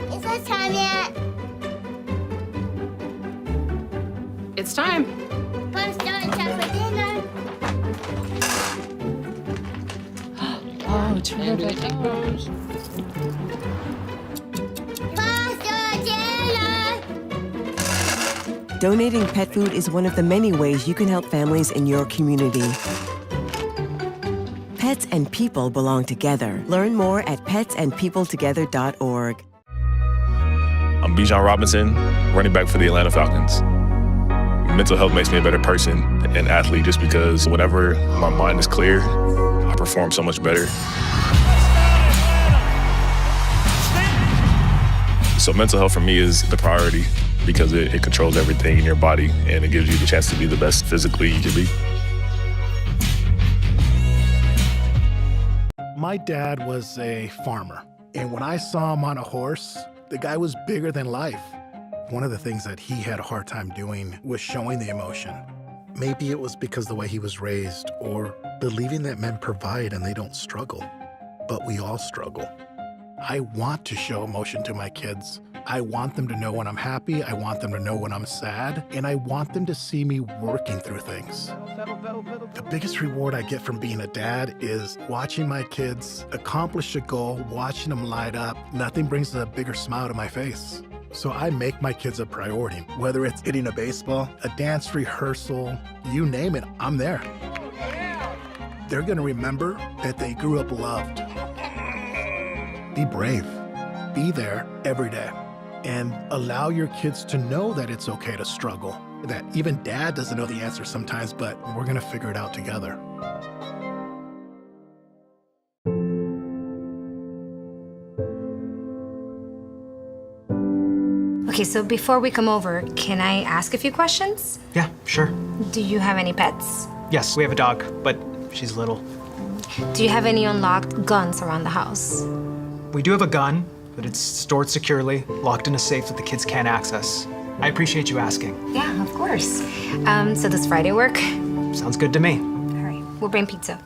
Is it time yet? It's time. First time for dinner. Oh, it's Rebecca. Pasta dinner. Donating pet food is one of the many ways you can help families in your community. Pets and people belong together. Learn more at petsandpeopletogether.org. I'm Bijan Robinson, running back for the Atlanta Falcons. Mental health makes me a better person and athlete just because whenever my mind is clear, I perform so much better. So mental health for me is the priority because it controls everything in your body and it gives you the chance to be the best physically you can be. My dad was a farmer, and when I saw him on a horse, the guy was bigger than life. One of the things that he had a hard time doing was showing the emotion. Maybe it was because the way he was raised or believing that men provide and they don't struggle. But we all struggle. I want to show emotion to my kids. I want them to know when I'm happy, I want them to know when I'm sad, and I want them to see me working through things. The biggest reward I get from being a dad is watching my kids accomplish a goal, watching them light up. Nothing brings a bigger smile to my face. So I make my kids a priority. Whether it's hitting a baseball, a dance rehearsal, you name it, I'm there. They're gonna remember that they grew up loved. Be brave. Be there every day. And allow your kids to know that it's okay to struggle. That even dad doesn't know the answer sometimes, but we're gonna figure it out together. Okay, so before we come over, can I ask a few questions? Yeah, sure. Do you have any pets? Yes, we have a dog, but she's little. Do you have any unlocked guns around the house? We do have a gun, but it's stored securely, locked in a safe that the kids can't access. I appreciate you asking. Yeah, of course. So does Friday work? Sounds good to me. All right, we'll bring pizza.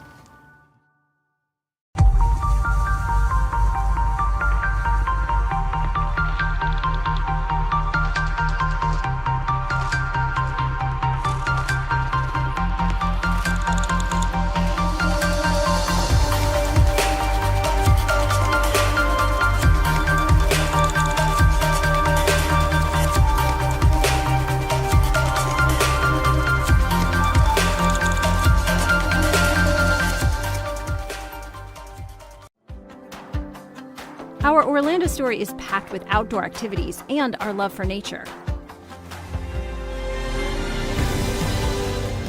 Our Orlando story is packed with outdoor activities and our love for nature.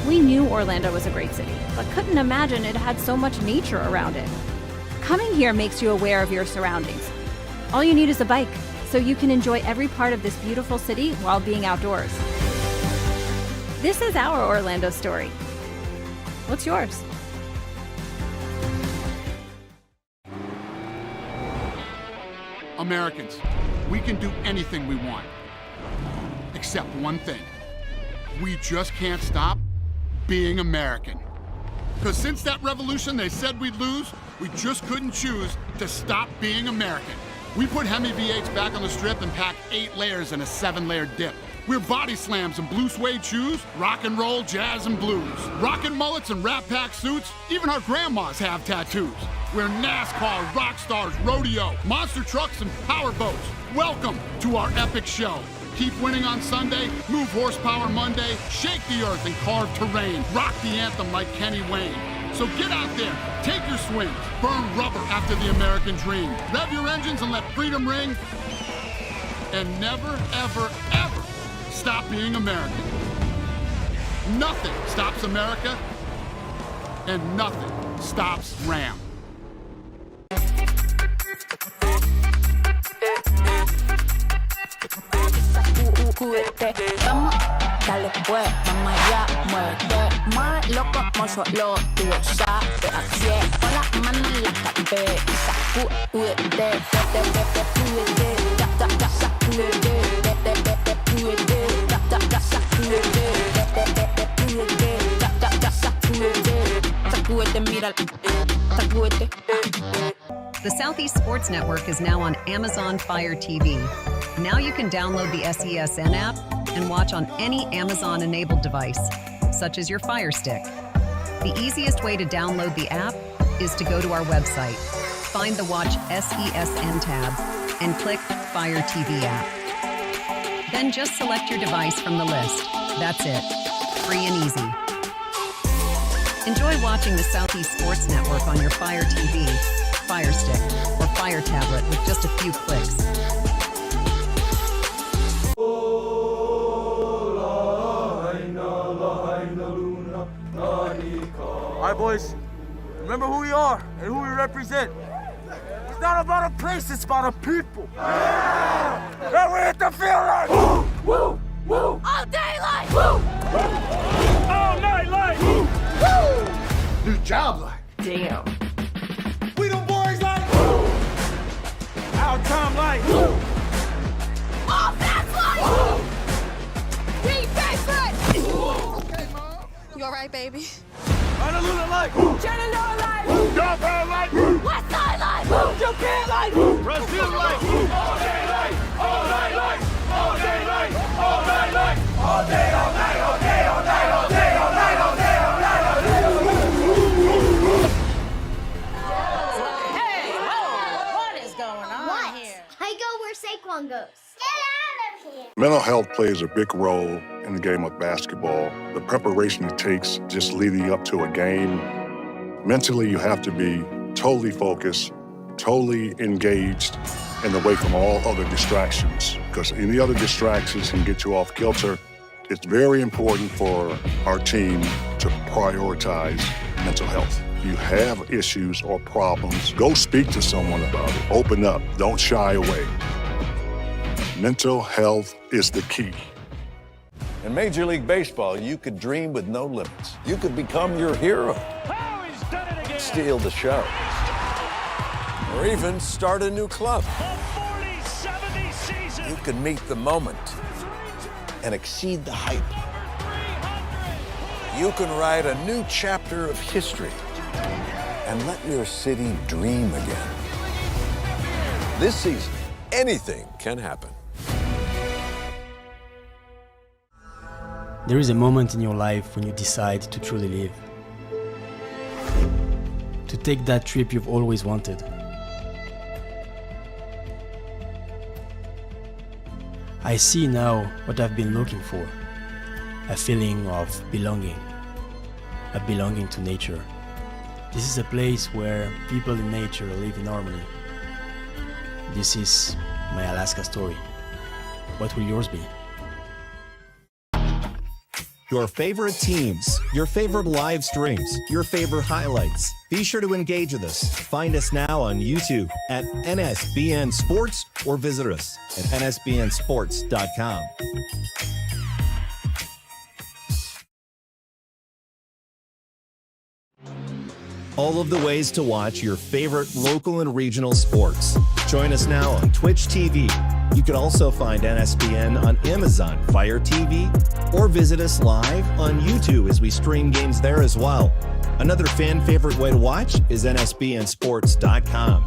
We knew Orlando was a great city, but couldn't imagine it had so much nature around it. Coming here makes you aware of your surroundings. All you need is a bike, so you can enjoy every part of this beautiful city while being outdoors. This is our Orlando story. What's yours? Americans, we can do anything we want, except one thing. We just can't stop being American. Because since that revolution they said we'd lose, we just couldn't choose to stop being American. We put Hemi V8s back on the strip and packed 8 layers in a 7-layer dip. We're body slams and blue suede shoes, rock and roll, jazz and blues. Rockin' mullets and Rat Pack suits, even our grandmas have tattoos. We're NASCAR, rock stars, rodeo, monster trucks, and power boats. Welcome to our epic show. Keep winning on Sunday, move horsepower Monday, shake the earth and carve terrain, rock the anthem like Kenny Wayne. So get out there, take your swings, burn rubber after the American dream. Rev your engines and let freedom ring. And never, ever, ever stop being American. Nothing stops America, and nothing stops Ram. Dale pues, vamos allá, muerde más loco, solo tú sabes, así es, con las manos en la cabeza, sacúdete, sacúdete, mira, sacúdete. The Southeast Sports Network is now on Amazon Fire TV. Now you can download the SESN app and watch on any Amazon-enabled device, such as your Fire Stick. The easiest way to download the app is to go to our website, find the Watch SESN tab, and click Fire TV app. Then just select your device from the list. That's it. Free and easy. Enjoy watching the Southeast Sports Network on your Fire TV, Fire Stick, or Fire tablet with just a few clicks. All right, boys, remember who we are and who we represent. It's not about a place, it's about a people. Yeah, we hit the field like woo, woo, woo. All day like woo, All night like woo, woo. New job like Damn. we the boys like woo. Our time like woo. All that's like woo. We favorite. Okay, Mom. You all right, baby? Honolulu like woo. Chattanooga like woo. Downtown like woo. West Side like woo. Japan like woo. Brazil like woo. All day like, all night like, all day like, all night like, all day, all night, all day, all night, all day, all night, all day, all night, all day. Hey, what is going on What? here? I go where Saquon goes. Get out of here. Mental health plays a big role in the game of basketball. The preparation it takes just leading up to a game. Mentally, you have to be totally focused, totally engaged, and away from all other distractions. Because any other distractions can get you off kilter. It's very important for our team to prioritize mental health. If you have issues or problems, go speak to someone about it. Open up. Don't shy away. Mental health is the key. In Major League Baseball, you could dream with no limits. You could become your hero. Steal the show. Or even start a new club. You could meet the moment and exceed the hype. You can write a new chapter of history and let your city dream again. This season, anything can happen. There is a moment in your life when you decide to truly live. To take that trip you've always wanted. I see now what I've been looking for. A feeling of belonging. A belonging to nature. This is a place where people in nature live in harmony. This is my Alaska story. What will yours be? Your favorite teams, your favorite live streams, your favorite highlights. Be sure to engage with us. Find us now on YouTube at NSBN Sports or visit us at nsbnsports.com. All of the ways to watch your favorite local and regional sports. Join us now on Twitch TV. You can also find NSBN on Amazon Fire TV or visit us live on YouTube as we stream games there as well. Another fan favorite way to watch is nsbnsports.com.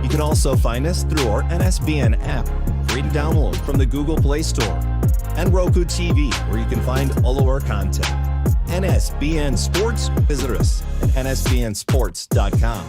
You can also find us through our NSBN app, free to download from the Google Play Store, and Roku TV, where you can find all of our content. NSBN Sports, visit us at nsbnsports.com.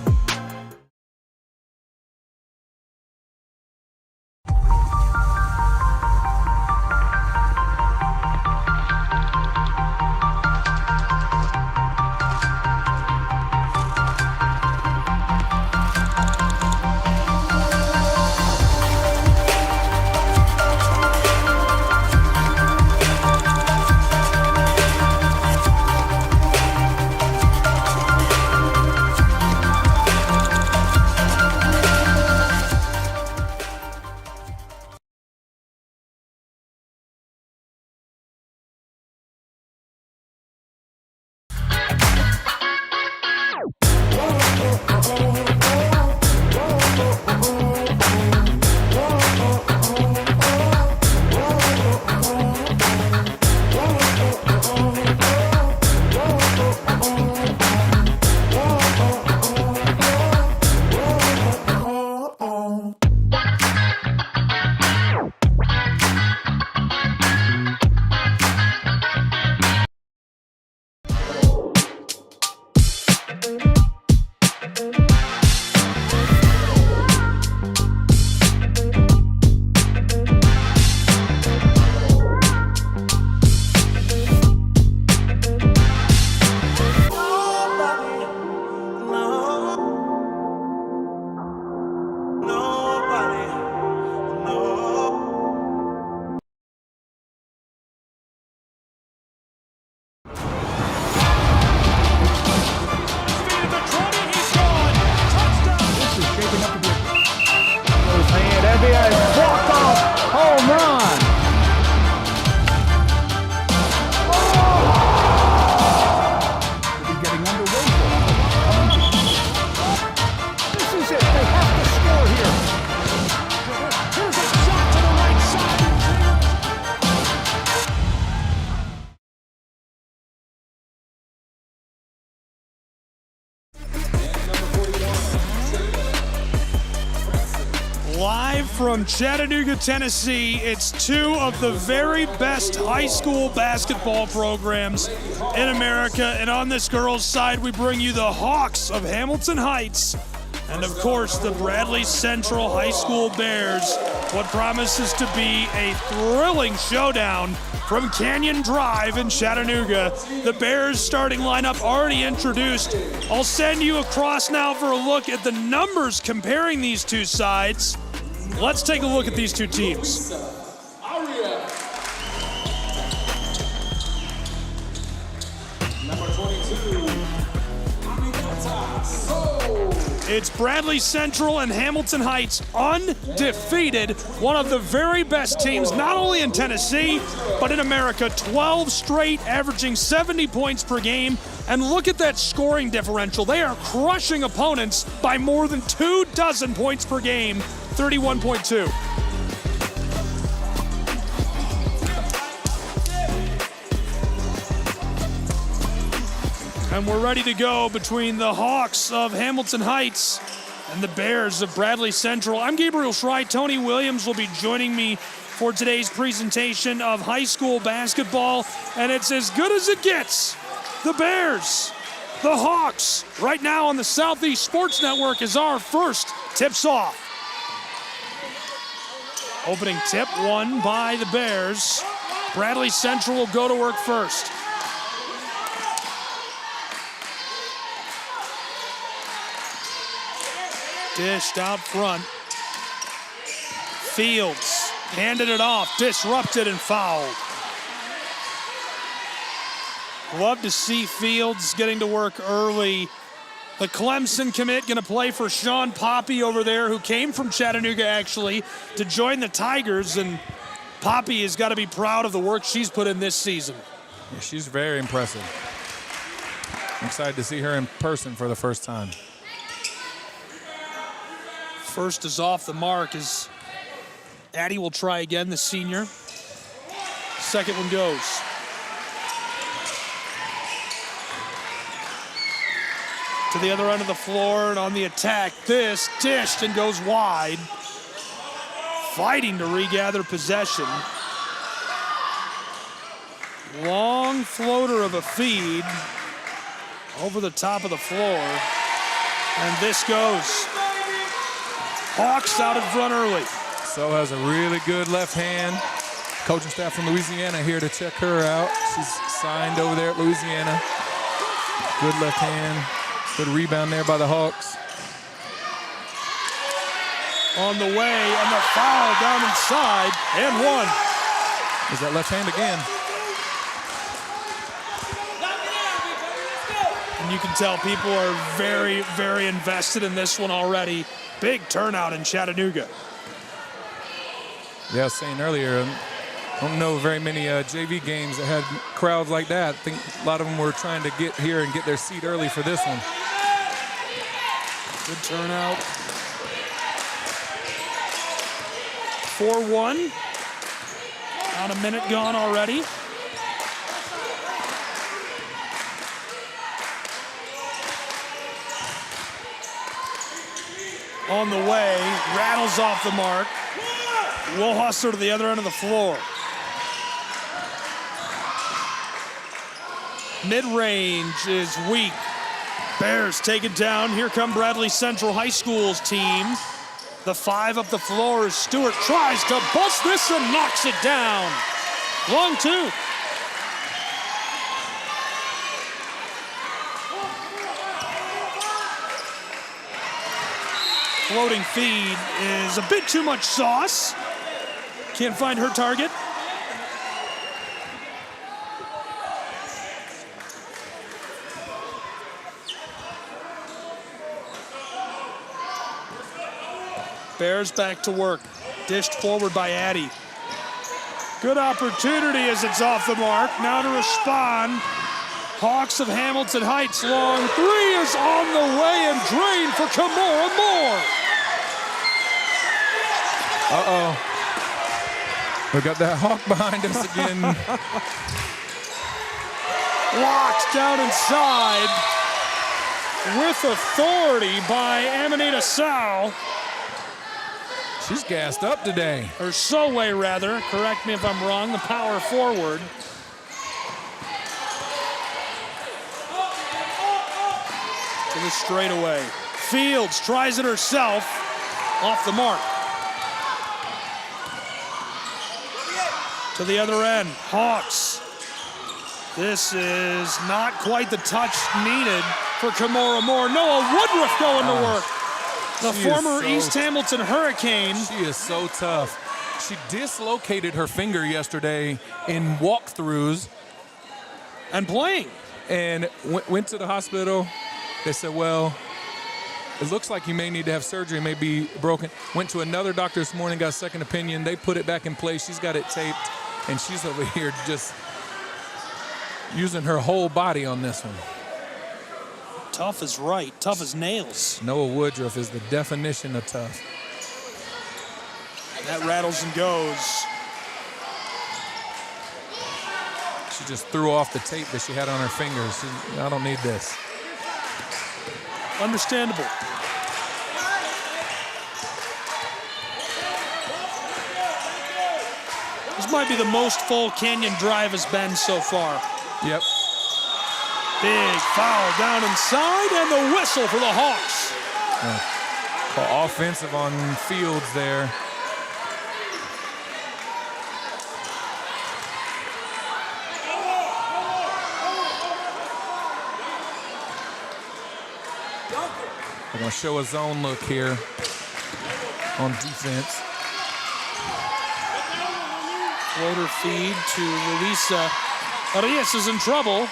from Chattanooga, Tennessee. It's two of the very best high school basketball programs in America. And on this girls' side, we bring you the Hawks of Hamilton Heights and, of course, the Bradley Central High School Bears. What promises to be a thrilling showdown from Canyon Drive in Chattanooga. The Bears starting lineup already introduced. I'll send you across now for a look at the numbers comparing these two sides. Let's take a look at these two teams. It's Bradley Central and Hamilton Heights, undefeated. One of the very best teams, not only in Tennessee, but in America. 12 straight, averaging 70 points per game. And look at that scoring differential. They are crushing opponents by more than 24 points per game, 31.2. And we're ready to go between the Hawks of Hamilton Heights and the Bears of Bradley Central. I'm Gabriel Schrei. Tony Williams will be joining me for today's presentation of high school basketball, and it's as good as it gets. The Bears, the Hawks, right now on the Southeast Sports Network is our first tips off. Opening tip won by the Bears. Bradley Central will go to work first. Dished out front. Fields handed it off, disrupted and fouled. Love to see Fields getting to work early. The Clemson commit going to play for Sean Poppy over there, who came from Chattanooga actually to join the Tigers, and Poppy has got to be proud of the work she's put in this season. Yeah, she's very impressive. I'm excited to see her in person for the first time. First is off the mark as Addie will try again, the senior. Second one goes. To the other end of the floor and on the attack. This dished and goes wide. Fighting to regather possession. Long floater of a feed over the top of the floor. And this goes. Hawks out in front early. So has a really good left hand. Coaching staff from Louisiana here to check her out. She's signed over there at Louisiana. Good left hand. Good rebound there by the Hawks. On the way, and the foul down inside, and one. Is that left hand again? And you can tell people are very, very invested in this one already. Big turnout in Chattanooga. Yeah, I was saying earlier, I don't know very many JV games that had crowds like that. I think a lot of them were trying to get here and get their seat early for this one. Good turnout. 4-1. About a minute gone already. On the way, rattles off the mark. Will Husser to the other end of the floor. Mid-range is weak. Bears take it down. Here come Bradley Central High School's team. The five up the floor as Stewart tries to bust this and knocks it down. Long two. Floating feed is a bit too much sauce. Can't find her target. Bears back to work. Dished forward by Addie. Good opportunity as it's off the mark. Now to respond. Hawks of Hamilton Heights. Long three is on the way and drained for Kimora Moore. Uh-oh. We got that Hawk behind us again. Locked down inside with authority by Amanita Sow. She's gassed up today. Or Soway, rather. Correct me if I'm wrong, the power forward. To the straightaway. Fields tries it herself. Off the mark. To the other end. Hawks. This is not quite the touch needed for Kimora Moore. Noah Woodruff going to work. The former East Hamilton Hurricane. She is so tough. She dislocated her finger yesterday in walkthroughs. And playing. And went to the hospital. They said, well, it looks like you may need to have surgery, it may be broken. Went to another doctor this morning, got a second opinion. They put it back in place. She's got it taped. And she's over here just using her whole body on this one. Tough as right, tough as nails. Noah Woodruff is the definition of tough. That rattles and goes. She just threw off the tape that she had on her fingers. I don't need this. Understandable. This might be the most full Canyon Drive has been so far. Yep. Big foul down inside, and the whistle for the Hawks. Call offensive on Fields there. They're going to show a zone look here on defense. Floater feed to Luisa. Arias is in trouble.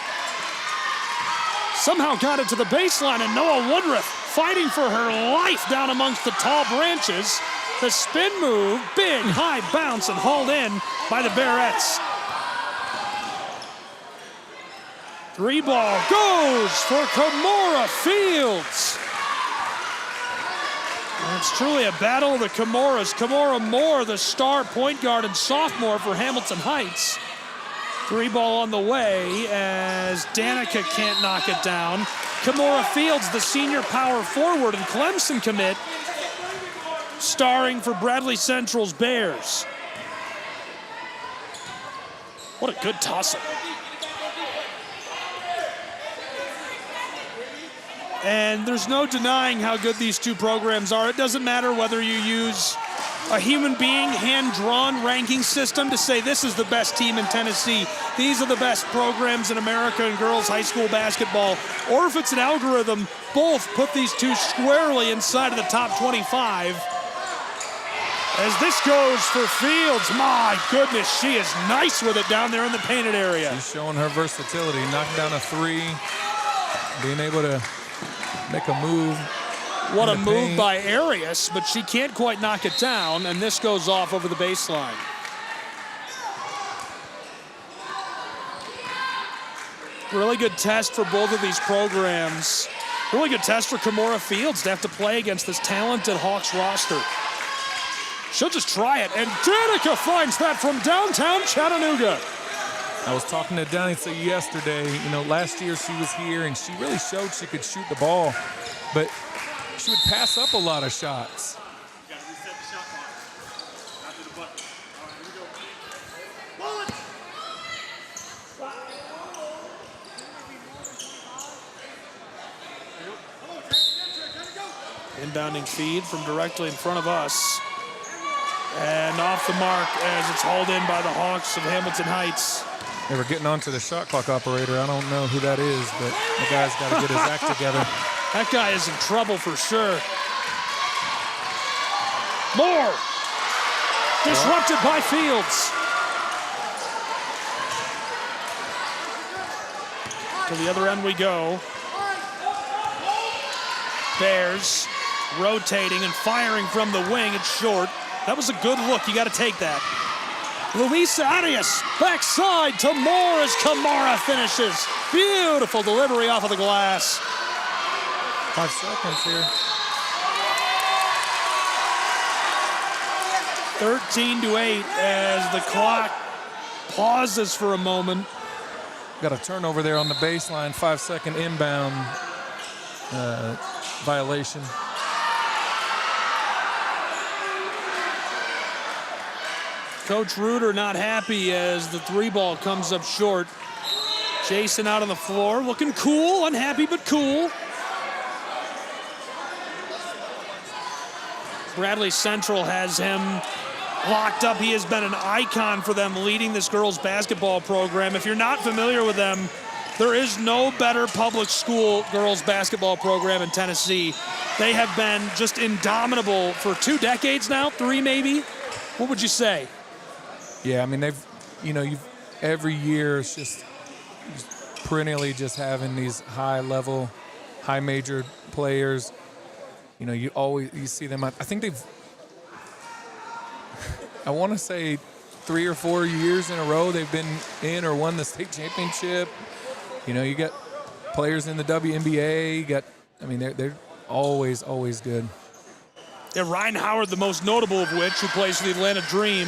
Somehow got it to the baseline, and Noah Woodruff fighting for her life down amongst the tall branches. The spin move, big high bounce, and hauled in by the Bearettes. 3 ball goes for Kimora Fields. And it's truly a battle of the Kimoras. Kimora Moore, the star point guard and sophomore for Hamilton Heights. 3 ball on the way as Danica can't knock it down. Kimora Fields, the senior power forward and Clemson commit, starring for Bradley Central's Bears. What a good toss-up. And there's no denying how good these two programs are. It doesn't matter whether you use a human being hand-drawn ranking system to say this is the best team in Tennessee, these are the best programs in America in girls high school basketball, or if it's an algorithm, both put these two squarely inside of the top 25. As this goes for Fields, my goodness, she is nice with it down there in the painted area. She's showing her versatility, knocked down a 3, being able to make a move. What a move by Arias, but she can't quite knock it down, and this goes off over the baseline. Really good test for both of these programs. Really good test for Kimora Fields to have to play against this talented Hawks roster. She'll just try it, and Danica finds that from downtown Chattanooga. I was talking to Danica yesterday. You know, last year she was here, and she really showed she could shoot the ball, but she would pass up a lot of shots. Inbounding feed from directly in front of us. And off the mark as it's hauled in by the Hawks of Hamilton Heights. They were getting onto the shot clock operator. I don't know who that is, but the guy's got to get his act together. That guy is in trouble for sure. Moore. Disrupted by Fields. To the other end we go. Bears rotating and firing from the wing. It's short. That was a good look. You got to take that. Luisa Arias, backside to Moore as Kimora finishes. Beautiful delivery off of the glass. 5 seconds here. 13-8 as the clock pauses for a moment. Got a turnover there on the baseline, 5-second inbound violation. Coach Reuter not happy as the 3-ball comes up short. Jason out on the floor, looking cool, unhappy but cool. Bradley Central has him locked up. He has been an icon for them leading this girls basketball program. If you're not familiar with them, there is no better public school girls basketball program in Tennessee. They have been just indomitable for 2 decades now, 3 maybe. What would you say? Yeah, I mean, every year it's just perennially just having these high-level, high-major players. You see them. I think I want to say 3 or 4 years in a row they've been in or won the state championship. You get players in the WNBA. They're always good. Yeah, Ryan Howard, the most notable of which, who plays for the Atlanta Dream.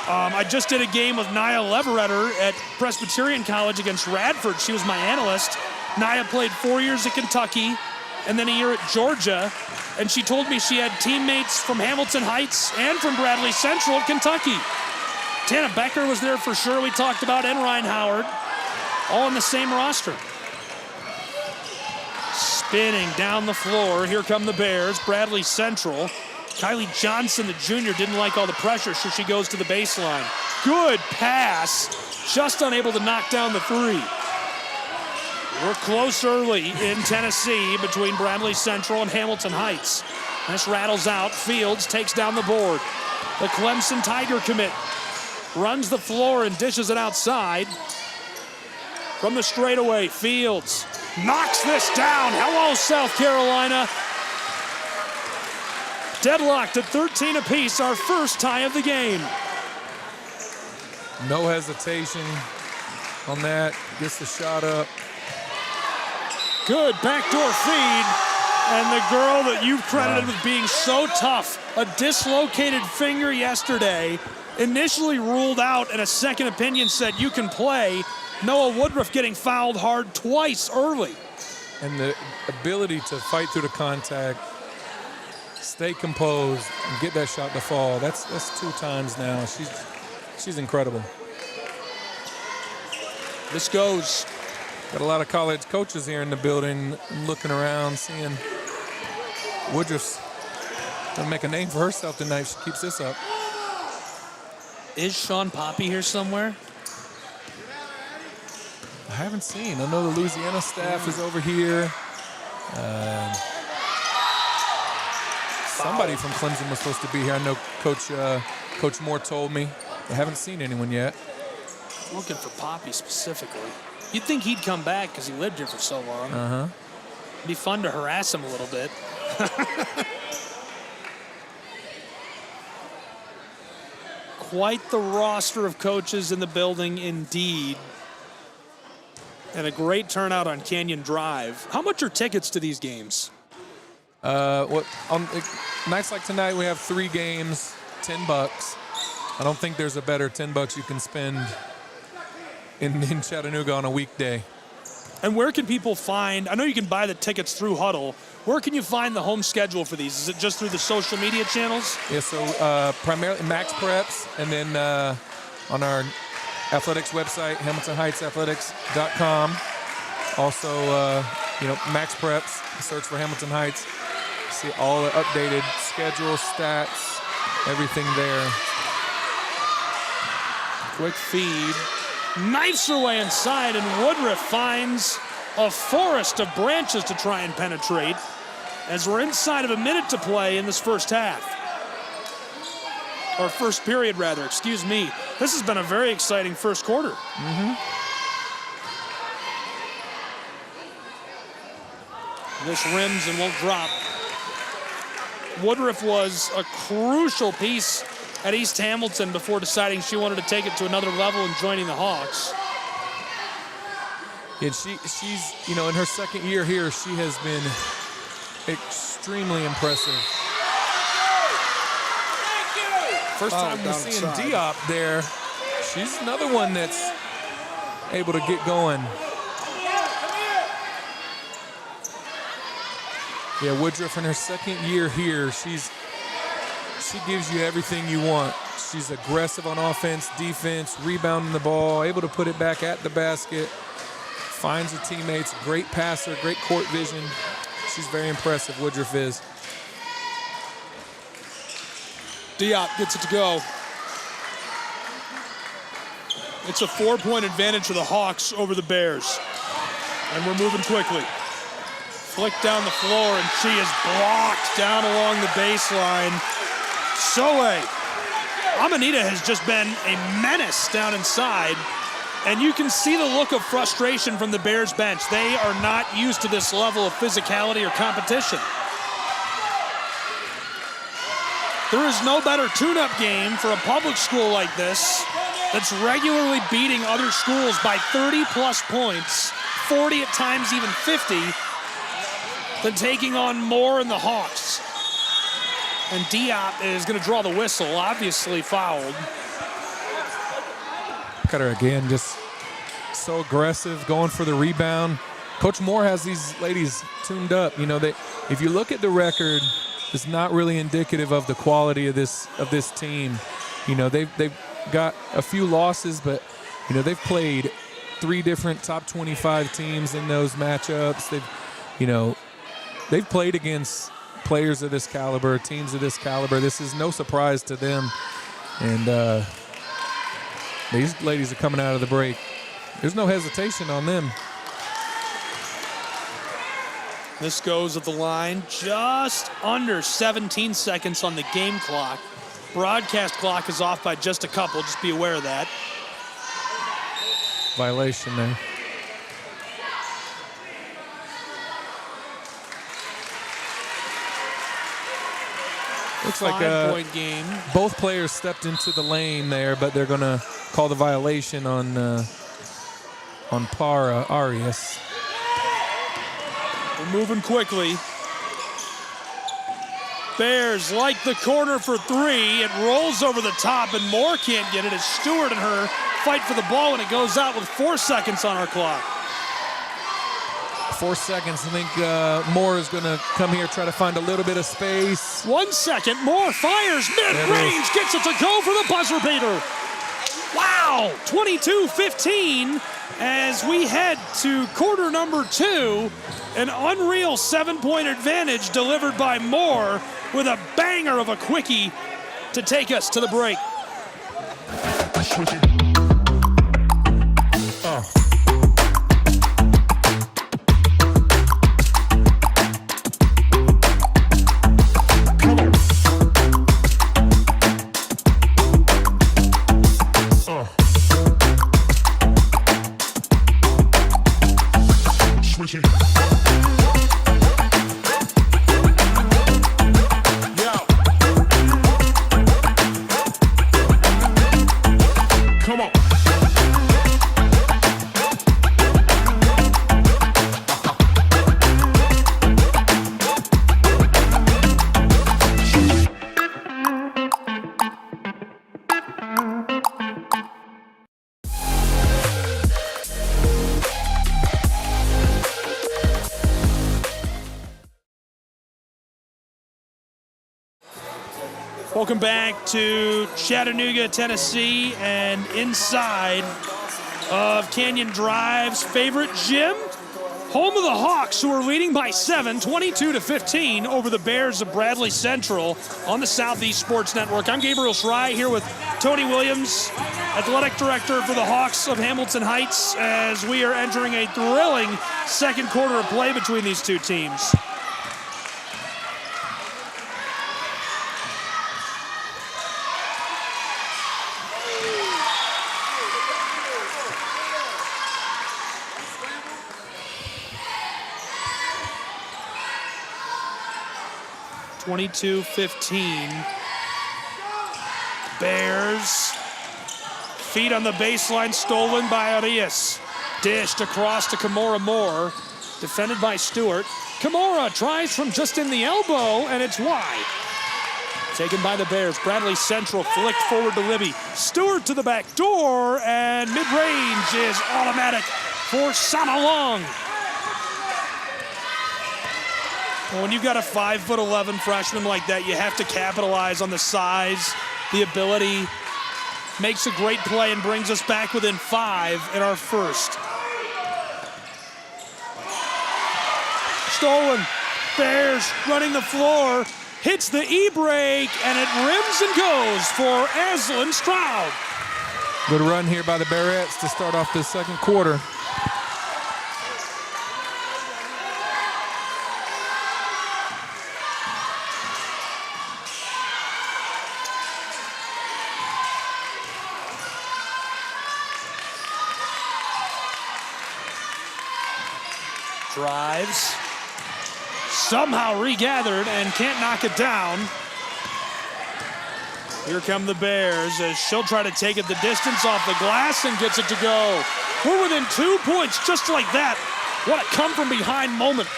I just did a game with Nia Leveretter at Presbyterian College against Radford. She was my analyst. Nia played 4 years at Kentucky and then a year at Georgia. And she told me she had teammates from Hamilton Heights and from Bradley Central at Kentucky. Tana Becker was there for sure, we talked about, and Ryan Howard, all on the same roster. Spinning down the floor, here come the Bears, Bradley Central. Kylie Johnson, the junior, didn't like all the pressure, so she goes to the baseline. Good pass, just unable to knock down the 3. We're close early in Tennessee between Bradley Central and Hamilton Heights. This rattles out. Fields takes down the board. The Clemson Tiger commit runs the floor and dishes it outside. From the straightaway, Fields knocks this down. Hello, South Carolina. Deadlocked at 13 apiece, our first tie of the game. No hesitation on that. Gets the shot up. Good backdoor feed. And the girl that you've credited with being so tough, a dislocated finger yesterday, initially ruled out and a second opinion said you can play. Noah Woodruff getting fouled hard twice early. And the ability to fight through the contact, stay composed, and get that shot to fall. That's 2 times now. She's incredible. This goes. Got a lot of college coaches here in the building. I'm looking around, seeing Woodruff's gonna make a name for herself tonight if she keeps this up. Is Sean Poppy here somewhere? I haven't seen. I know the Louisiana staff is over here. Somebody from Clemson was supposed to be here. I know Coach Moore told me. I haven't seen anyone yet. Looking for Poppy specifically. You'd think he'd come back because he lived here for so long. Uh-huh. It'd be fun to harass him a little bit. Quite the roster of coaches in the building indeed. And a great turnout on Canyon Drive. How much are tickets to these games? On nights like tonight, we have 3 games, $10. I don't think there's a better $10 you can spend in Chattanooga on a weekday. And where can people find, I know you can buy the tickets through Huddle. Where can you find the home schedule for these? Is it just through the social media channels? Yeah, so primarily Max Preps, and then on our athletics website, HamiltonHeightsAthletics.com. Also, Max Preps, search for Hamilton Heights. See all the updated schedule, stats, everything there. Quick feed. Knifes her way inside, and Woodruff finds a forest of branches to try and penetrate as we're inside of a minute to play in this first half. Or first period, rather, excuse me. This has been a very exciting first quarter. Mm-hmm. This rims and won't drop. Woodruff was a crucial piece at East Hamilton before deciding she wanted to take it to another level and joining the Hawks. And she's, in her second year here, she has been extremely impressive. First time we're seeing Diop there. She's another one that's able to get going. Yeah, Woodruff in her second year here, she gives you everything you want. She's aggressive on offense, defense, rebounding the ball, able to put it back at the basket, finds her teammates, great passer, great court vision. She's very impressive, Woodruff is. Diop gets it to go. It's a 4-point advantage for the Hawks over the Bears. And we're moving quickly. Flick down the floor, and she is blocked down along the baseline. Soe. Amanita has just been a menace down inside, and you can see the look of frustration from the Bears bench. They are not used to this level of physicality or competition. There is no better tune-up game for a public school like this that's regularly beating other schools by 30-plus points, 40 at times, even 50, than taking on Moore and the Hawks. And Diop is going to draw the whistle, obviously fouled. Look at her again, just so aggressive, going for the rebound. Coach Moore has these ladies tuned up. You know, if you look at the record, it's not really indicative of the quality of this team. You know, they've got a few losses, but you know, they've played 3 different top 25 teams in those matchups. They've played against players of this caliber, teams of this caliber. This is no surprise to them. And these ladies are coming out of the break. There's no hesitation on them. This goes at the line, just under 17 seconds on the game clock. Broadcast clock is off by just a couple, just be aware of that. Violation there. Looks like a 5-point game. Both players stepped into the lane there, but they're going to call the violation on Para Arias. We're moving quickly. Bears like the corner for 3. It rolls over the top, and Moore can't get it as Stewart and her fight for the ball, and it goes out with 4 seconds on our clock. 4 seconds. I think Moore is going to come here, try to find a little bit of space. 1 second. Moore fires mid-range, gets it to go for the buzzer beater. Wow, 22-15 as we head to quarter number 2. An unreal 7-point advantage delivered by Moore with a banger of a quickie to take us to the break. Welcome back to Chattanooga, Tennessee, and inside of Canyon Drive's favorite gym, home of the Hawks, who are leading by 7, 22-15 over the Bears of Bradley Central on the Southeast Sports Network. I'm Gabriel Schrei here with Tony Williams, athletic director for the Hawks of Hamilton Heights, as we are entering a thrilling second quarter of play between these two teams. (22-15). Bears. Feet on the baseline, stolen by Arias. Dished across to Kimora Moore. Defended by Stewart. Kimora tries from just in the elbow, and it's wide. Taken by the Bears. Bradley Central flicked forward to Libby. Stewart to the back door, and mid-range is automatic for Sana Long. When you've got a 5'11" freshman like that, you have to capitalize on the size, the ability makes a great play and brings us back within 5 in our first. Stolen. Bears running the floor. Hits the E-brake, and it rims and goes for Aslan Stroud. Good run here by the Bearettes to start off the second quarter. Drives. Somehow regathered and can't knock it down. Here come the Bears as she'll try to take it the distance off the glass and gets it to go. We're within 2 points just like that. What a come from behind moment.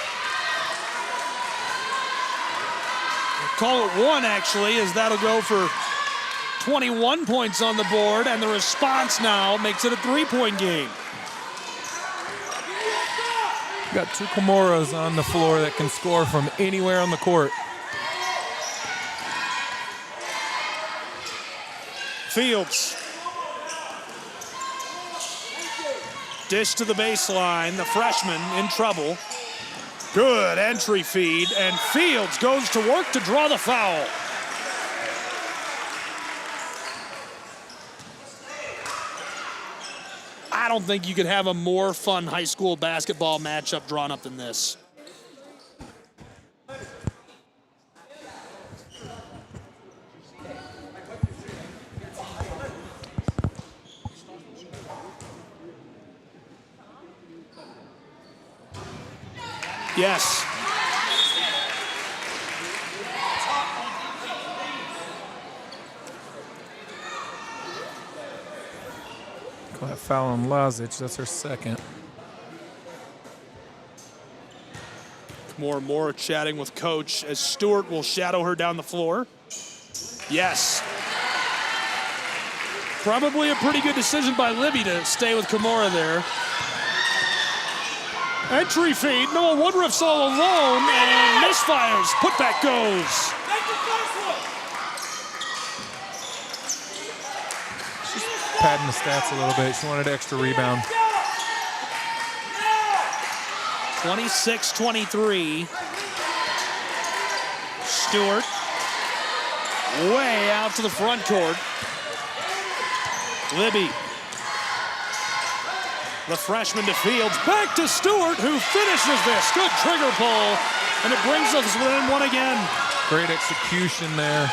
We'll call it 1 actually, as that'll go for 21 points on the board, and the response now makes it a 3-point game. Got 2 Comoras on the floor that can score from anywhere on the court. Fields. Dish to the baseline. The freshman in trouble. Good entry feed, and Fields goes to work to draw the foul. I don't think you could have a more fun high school basketball matchup drawn up than this. Yes. Call that foul on Lazic. That's her second. More chatting with coach as Stewart will shadow her down the floor. Yes. Probably a pretty good decision by Libby to stay with Kimura there. Entry feed. Noah Woodruff's all alone and misfires. Putback goes. Padding the stats a little bit. She wanted extra rebound. 26-23. Stewart way out to the front court. Libby. The freshman to Fields. Back to Stewart, who finishes this. Good trigger pull, and it brings us within 1 again. Great execution there.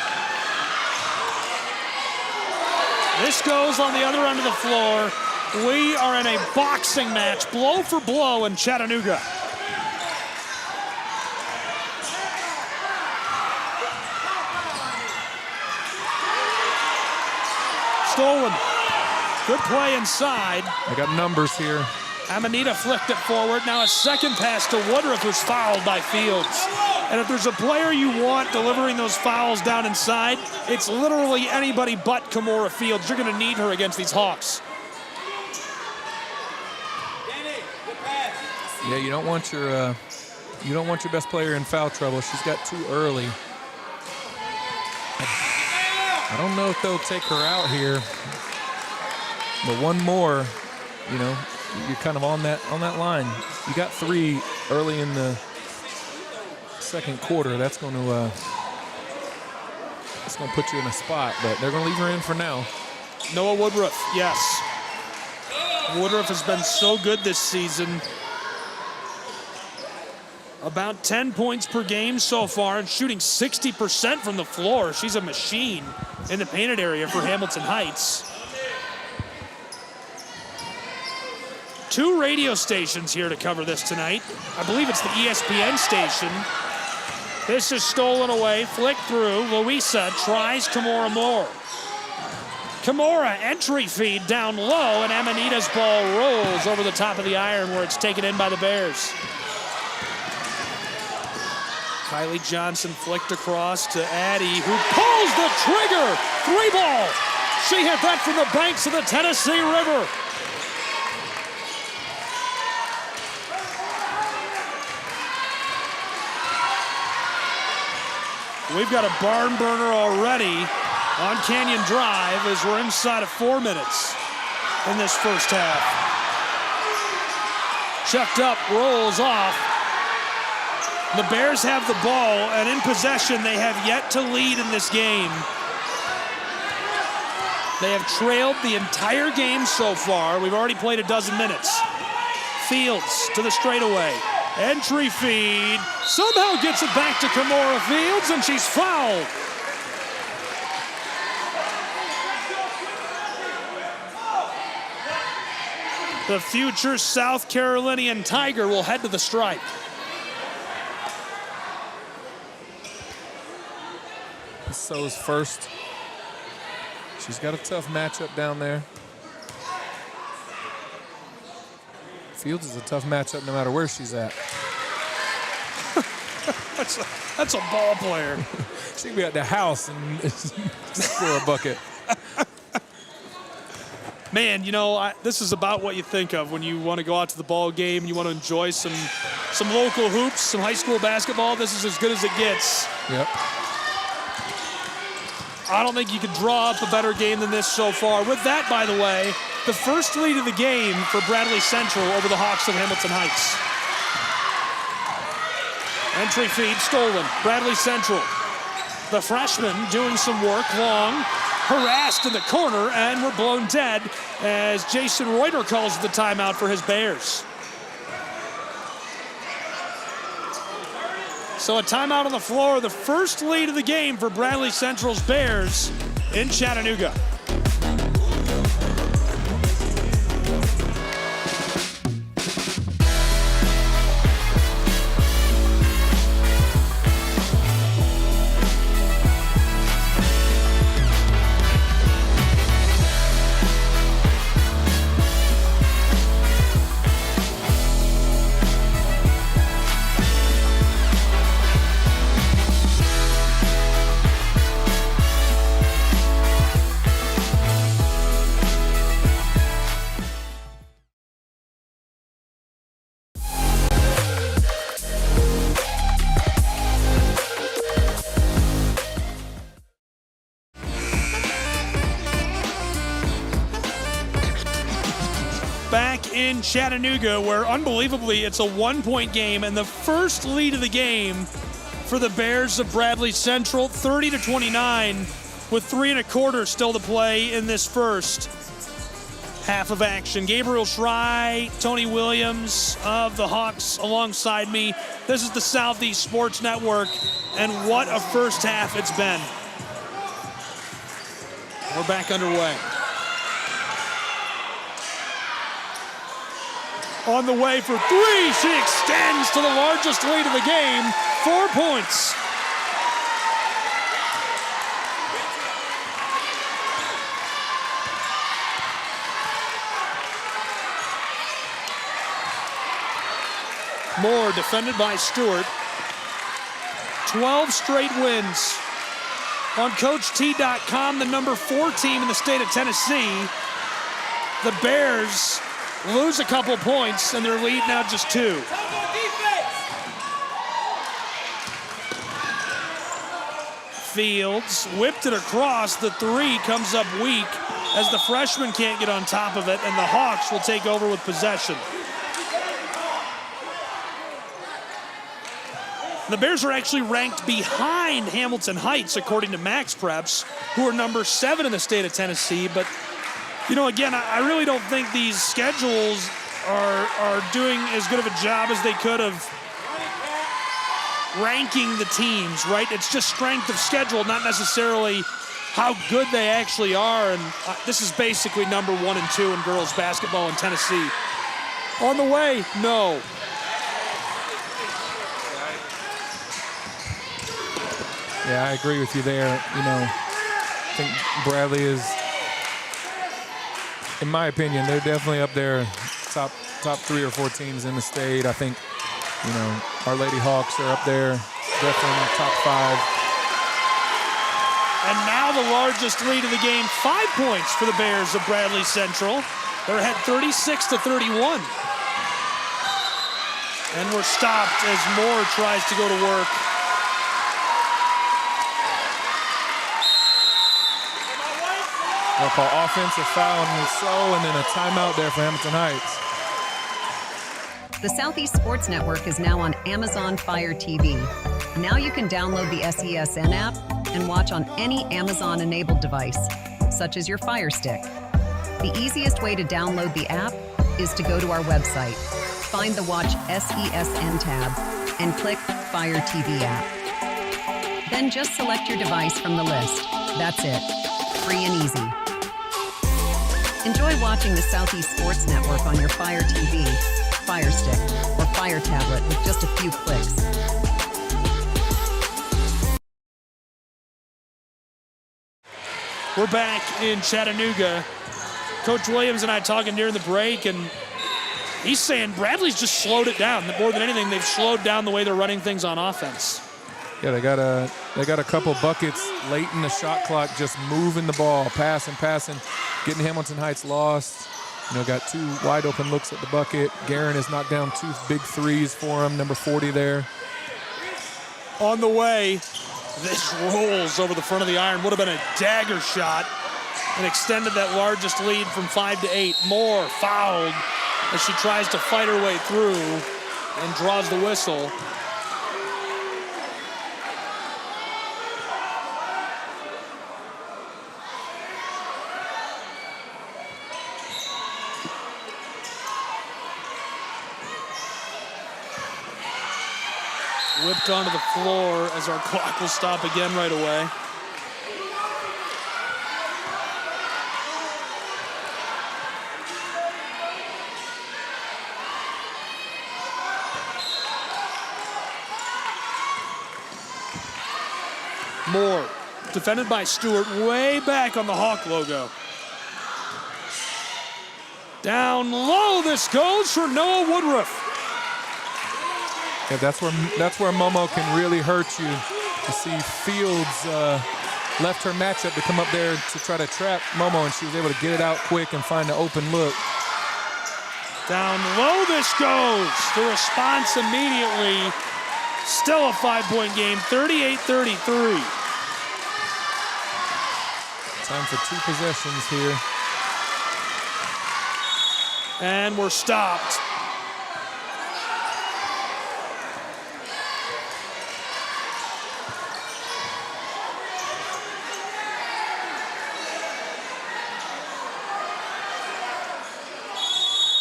This goes on the other end of the floor. We are in a boxing match, blow for blow in Chattanooga. Stolen. Good play inside. I got numbers here. Amanita flicked it forward. Now a second pass to Woodruff, who's fouled by Fields. And if there's a player you want delivering those fouls down inside, it's literally anybody but Kimura Fields. You're going to need her against these Hawks. Yeah, you don't want your best player in foul trouble. She's got too early. I don't know if they'll take her out here. But one more, you know, you're kind of on that line. You got 3 early in the second quarter. That's going to put you in a spot, but they're going to leave her in for now. Noah Woodruff, yes. Woodruff has been so good this season. About 10 points per game so far and shooting 60% from the floor. She's a machine in the painted area for Hamilton Heights. 2 radio stations here to cover this tonight. I believe it's the ESPN station. This is stolen away, flicked through. Louisa tries Kimura more. Kimura entry feed down low, and Amanita's ball rolls over the top of the iron where it's taken in by the Bears. Kylie Johnson flicked across to Addie, who pulls the trigger. 3-ball. She hit that from the banks of the Tennessee River. We've got a barn burner already on Canyon Drive as we're inside of 4 minutes in this first half. Checked up, rolls off. The Bears have the ball, and in possession, they have yet to lead in this game. They have trailed the entire game so far. We've already played a dozen minutes. Fields to the straightaway. Entry feed. Somehow gets it back to Kimora Fields, and she's fouled. The future South Carolinian Tiger will head to the stripe. So's first. She's got a tough matchup down there. Fields is a tough matchup no matter where she's at. That's a ball player. She can be at the house and score a bucket. Man, you know, this is about what you think of when you want to go out to the ball game and you want to enjoy some local hoops, some high school basketball. This is as good as it gets. Yep. I don't think you could draw up a better game than this so far. With that, by the way, the first lead of the game for Bradley Central over the Hawks of Hamilton Heights. Entry feed stolen. Bradley Central. The freshman doing some work long. Harassed in the corner, and we're blown dead as Jason Reuter calls the timeout for his Bears. So a timeout on the floor, the first lead of the game for Bradley Central's Bears in Chattanooga. Back in Chattanooga, where unbelievably it's a 1-point game, and the first lead of the game for the Bears of Bradley Central, 30-29, with 3 1/4 still to play in this first half of action. Gabriel Schrei, Tony Williams of the Hawks alongside me. This is the Southeast Sports Network, and what a first half it's been. We're back underway. On the way for 3, she extends to the largest lead of the game, 4 points. Moore defended by Stewart. 12 straight wins. On CoachT.com, the number 4 team in the state of Tennessee, the Bears lose a couple points, and their lead now just 2. Fields whipped it across. The 3 comes up weak as the freshman can't get on top of it, and the Hawks will take over with possession. The Bears are actually ranked behind Hamilton Heights, according to Max Preps, who are number 7 in the state of Tennessee, but you know, again, I really don't think these schedules are doing as good of a job as they could of ranking the teams, right? It's just strength of schedule, not necessarily how good they actually are. And this is basically number 1 and 2 in girls basketball in Tennessee. On the way, no. Yeah, I agree with you there. You know, I think Bradley is, in my opinion, they're definitely up there, top 3 or 4 teams in the state. I think, you know, our Lady Hawks are up there, definitely in the top 5. And now the largest lead of the game, 5 points for the Bears of Bradley Central. They're ahead 36-31. And we're stopped as Moore tries to go to work. They'll call offensive foul on Rousseau, and then a timeout there for Hamilton Heights. The Southeast Sports Network is now on Amazon Fire TV. Now you can download the SESN app and watch on any Amazon-enabled device, such as your Fire Stick. The easiest way to download the app is to go to our website, find the Watch SESN tab, and click Fire TV app. Then just select your device from the list. That's it. Free and easy. Enjoy watching the Southeast Sports Network on your Fire TV, Fire Stick, or Fire tablet with just a few clicks. We're back in Chattanooga. Coach Williams and I talking during the break, and he's saying Bradley's just slowed it down. More than anything, they've slowed down the way they're running things on offense. Yeah, they got a couple buckets late in the shot clock, just moving the ball, passing, getting Hamilton Heights lost. Got 2 wide open looks at the bucket. Guerin has knocked down 2 big threes for him, number 40 there. On the way, this rolls over the front of the iron. Would have been a dagger shot and extended that largest lead from 5 to 8. Moore fouled as she tries to fight her way through and draws the whistle. Whipped onto the floor as our clock will stop again right away. Moore, defended by Stewart, way back on the Hawk logo. Down low, this goes for Noah Woodruff. Yeah, that's where Momo can really hurt you. You see Fields left her matchup to come up there to try to trap Momo, and she was able to get it out quick and find an open look. Down low this goes. The response immediately. Still a 5-point game, 38-33. Time for 2 possessions here. And we're stopped.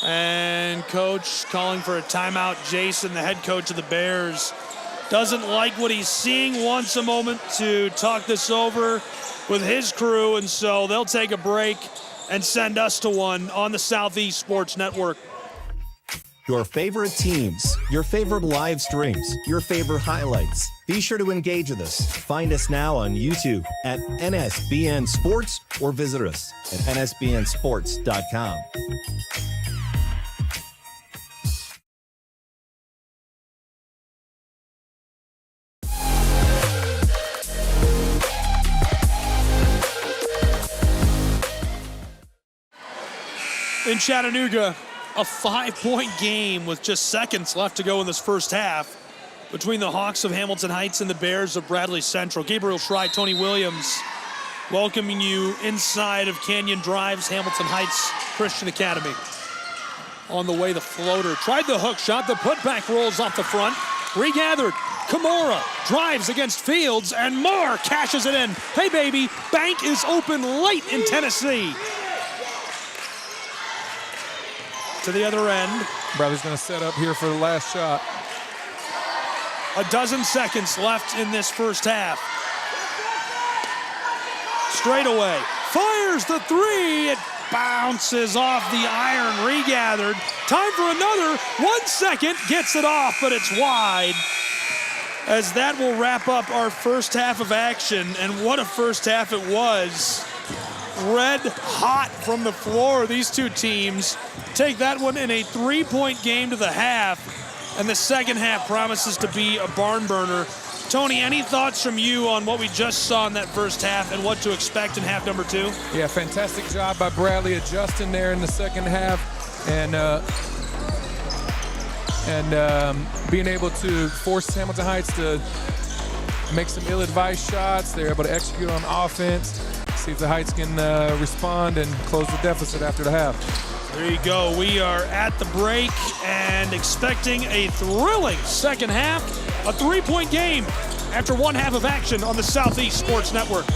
And coach calling for a timeout. Jason, the head coach of the Bears, doesn't like what he's seeing, wants a moment to talk this over with his crew, and so they'll take a break and send us to one on the Southeast Sports Network. Your favorite teams, your favorite live streams, your favorite highlights. Be sure to engage with us. Find us now on YouTube at NSBN Sports or visit us at nsbnsports.com. In Chattanooga, a 5-point game with just seconds left to go in this first half between the Hawks of Hamilton Heights and the Bears of Bradley Central. Gabriel Schrei, Tony Williams, welcoming you inside of Canyon Drive's Hamilton Heights Christian Academy. On the way, the floater tried the hook shot. The putback rolls off the front. Regathered. Kimura drives against Fields, and Moore cashes it in. Hey, baby, bank is open late in Tennessee. To the other end. Bradley's going to set up here for the last shot. A dozen seconds left in this first half. Straight away. Fires the 3. It bounces off the iron. Regathered. Time for another. 1 second. Gets it off, but it's wide. As that will wrap up our first half of action. And what a first half it was. Red hot from the floor. These two teams take that one in a 3-point game to the half, and the second half promises to be a barn burner. Tony, any thoughts from you on what we just saw in that first half and what to expect in half number 2? Yeah, fantastic job by Bradley adjusting there in the second half and being able to force Hamilton Heights to make some ill-advised shots. They're able to execute on offense. See if the Heights can respond and close the deficit after the half. There you go. We are at the break and expecting a thrilling second half, a 3-point game after one half of action on the Southeast Sports Network.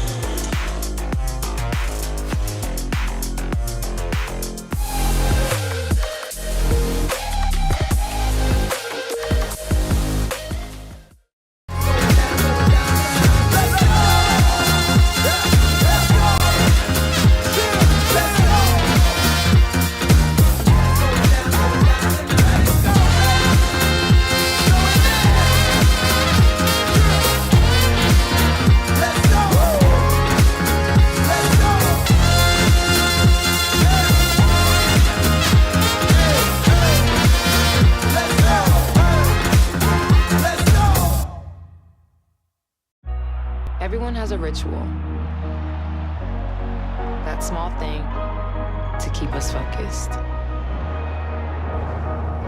Everyone has a ritual. That small thing to keep us focused.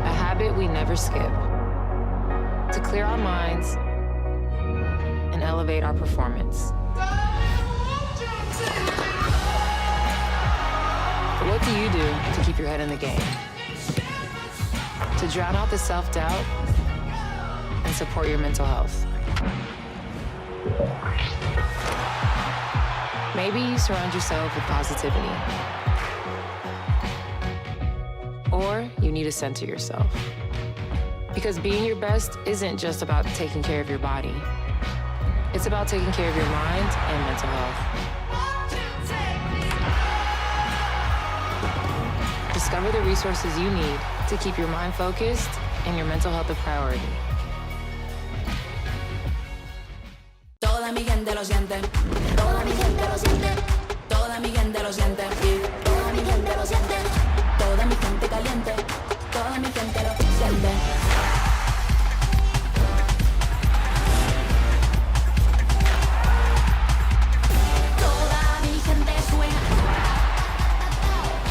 A habit we never skip. To clear our minds and elevate our performance. But what do you do to keep your head in the game? To drown out the self-doubt and support your mental health. Maybe you surround yourself with positivity. Or you need to center yourself. Because being your best isn't just about taking care of your body. It's about taking care of your mind and mental health. Discover the resources you need to keep your mind focused and your mental health a priority. Toda mi gente lo siente. Toda mi gente lo siente. Toda mi gente lo siente. Toda mi gente lo siente. Toda mi gente caliente. Toda mi gente lo siente. Toda mi gente suena.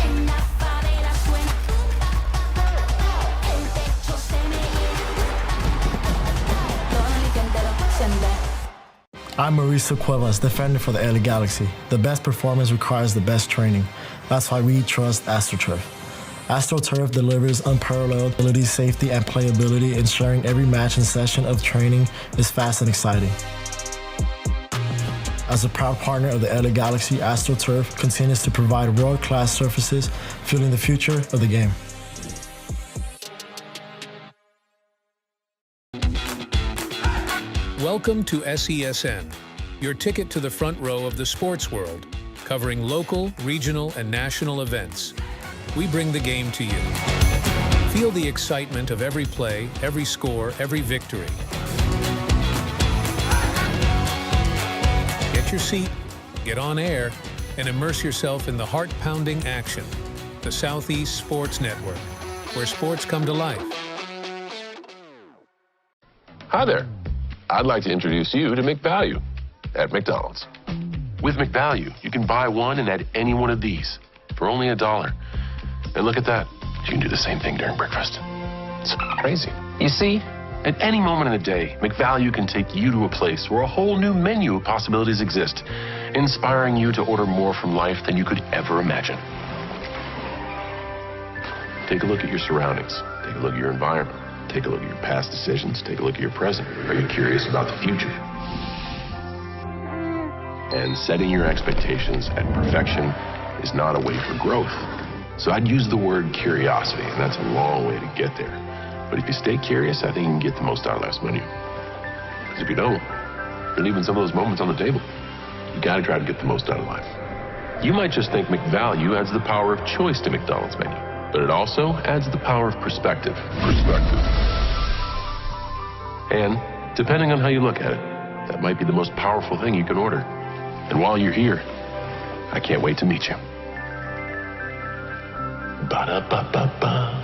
En la favela suena. El techo se me llena. Toda mi gente lo siente. I'm Mauricio Cuevas, defender for the LA Galaxy. The best performance requires the best training. That's why we trust AstroTurf. AstroTurf delivers unparalleled ability, safety, and playability, ensuring every match and session of training is fast and exciting. As a proud partner of the LA Galaxy, AstroTurf continues to provide world-class surfaces, fueling the future of the game. Welcome to SESN, your ticket to the front row of the sports world, covering local, regional, and national events. We bring the game to you. Feel the excitement of every play, every score, every victory. Get your seat, get on air, and immerse yourself in the heart-pounding action. The Southeast Sports Network, where sports come to life. Hi there. I'd like to introduce you to McValue at McDonald's. With McValue, you can buy one and add any one of these for only $1. And look at that. You can do the same thing during breakfast. It's crazy. You see, at any moment in the day, McValue can take you to a place where a whole new menu of possibilities exist, inspiring you to order more from life than you could ever imagine. Take a look at your surroundings. Take a look at your environment. Take a look at your past decisions. Take a look at your present. Are you curious about the future? And setting your expectations at perfection is not a way for growth. So I'd use the word curiosity, and that's a long way to get there. But if you stay curious, I think you can get the most out of life's menu. Because if you don't, you're leaving some of those moments on the table. You gotta try to get the most out of life. You might just think McValue adds the power of choice to McDonald's menu, but it also adds the power of perspective. And depending on how you look at it, that might be the most powerful thing you can order. And while you're here, I can't wait to meet you. Ba-da-ba-ba-ba.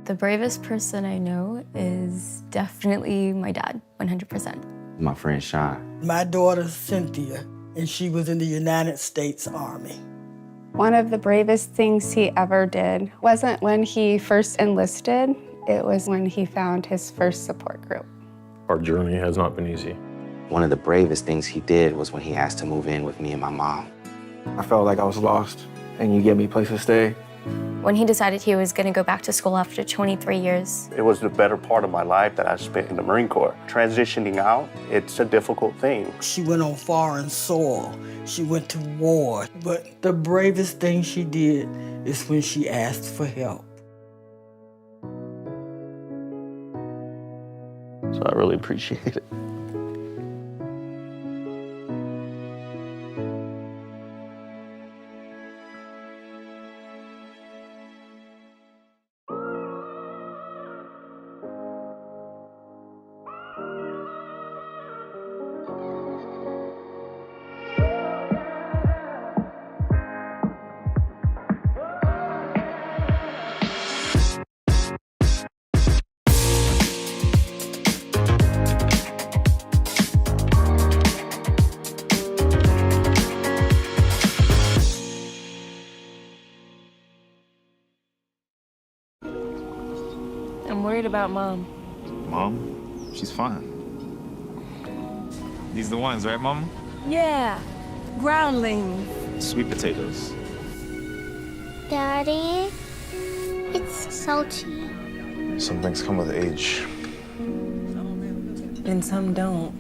The bravest person I know is definitely my dad, 100%. My friend Sean. My daughter Cynthia, and she was in the United States Army. One of the bravest things he ever did wasn't when he first enlisted, it was when he found his first support group. Our journey has not been easy. One of the bravest things he did was when he asked to move in with me and my mom. I felt like I was lost, and you gave me a place to stay. When he decided he was going to go back to school after 23 years. It was the better part of my life that I spent in the Marine Corps. Transitioning out, it's a difficult thing. She went on foreign soil. She went to war. But the bravest thing she did is when she asked for help. So I really appreciate it. I'm worried about Mom. Mom? She's fine. These are the ones, right, Mom? Yeah, groundlings. Sweet potatoes. Daddy, it's salty. Some things come with age. And some don't.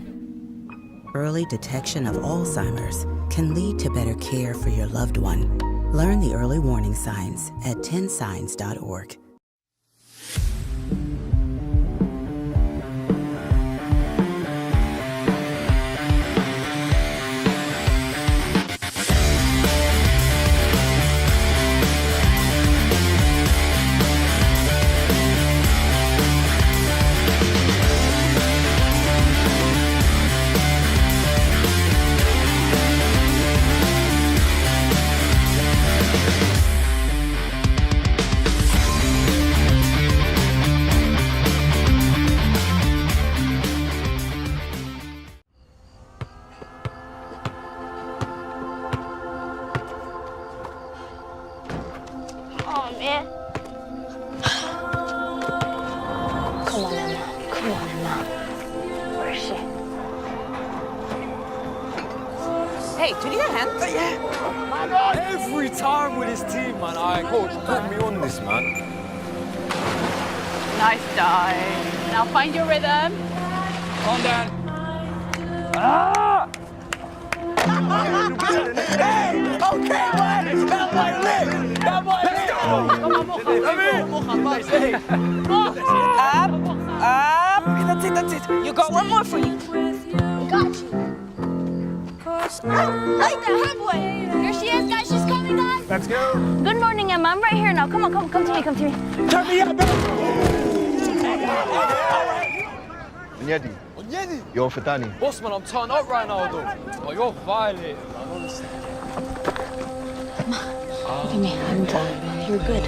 Early detection of Alzheimer's can lead to better care for your loved one. Learn the early warning signs at 10signs.org. Oh, man. Come on, Emma. Come on, Emma. Where is she? Hey, do you need a hand? Yeah. Every time with his team, man. All right, coach, put me on this, man. Nice dive. Now find your rhythm. On, Dan. Ah! Hey! Okay, man! That boy lit! That boy lit! Up. That's it. You got one more for you. Got you. Like the headway. Here she is, guys. She's coming, guys. Let's go. Good morning, Emma. I'm right here now. Come on, come to me, come to me. Turn me up, baby. Onyedi. Onyedi. You're Fatani. Boss, man, I'm turned up right now, though. Oh, you're violating, man. Honestly. Give me a hand. You're good.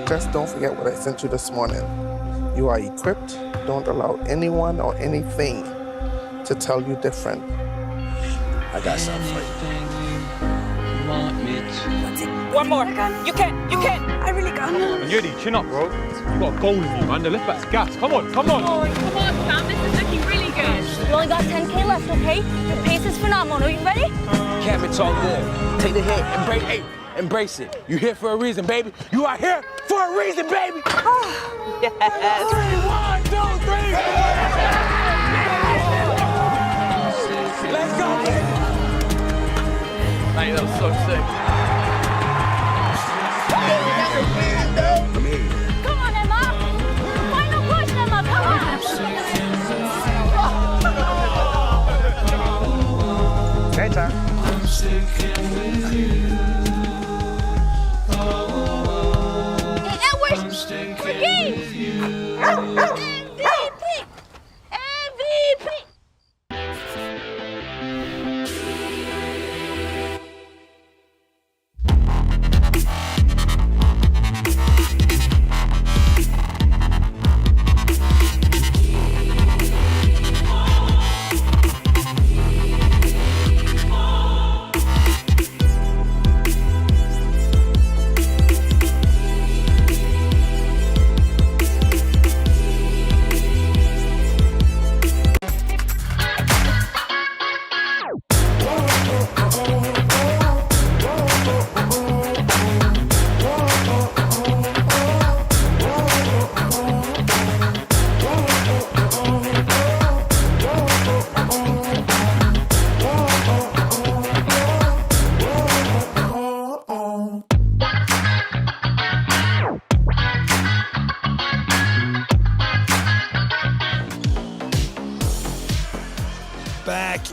Just don't forget what I sent you this morning. You are equipped. Don't allow anyone or anything to tell you different. I got something for you. That's it. One more. You can. I really got it. Onyedi, chin up, bro. You got a goal in you, man. The left back's gas. Come on. Oh, come on, Sam. This is looking really good. You only got 10K left, okay? Your pace is phenomenal. Are you ready? Can't be talk good. Take the hit. Embrace it. You here for a reason, baby. You are here for a reason, baby. Yes. 3, 1, 2, 3. Let's go, baby. Mate, that was so sick. Come on, Emma. Final push, Emma. Come on. Game time. Hey, Edwards, we're game. MVP.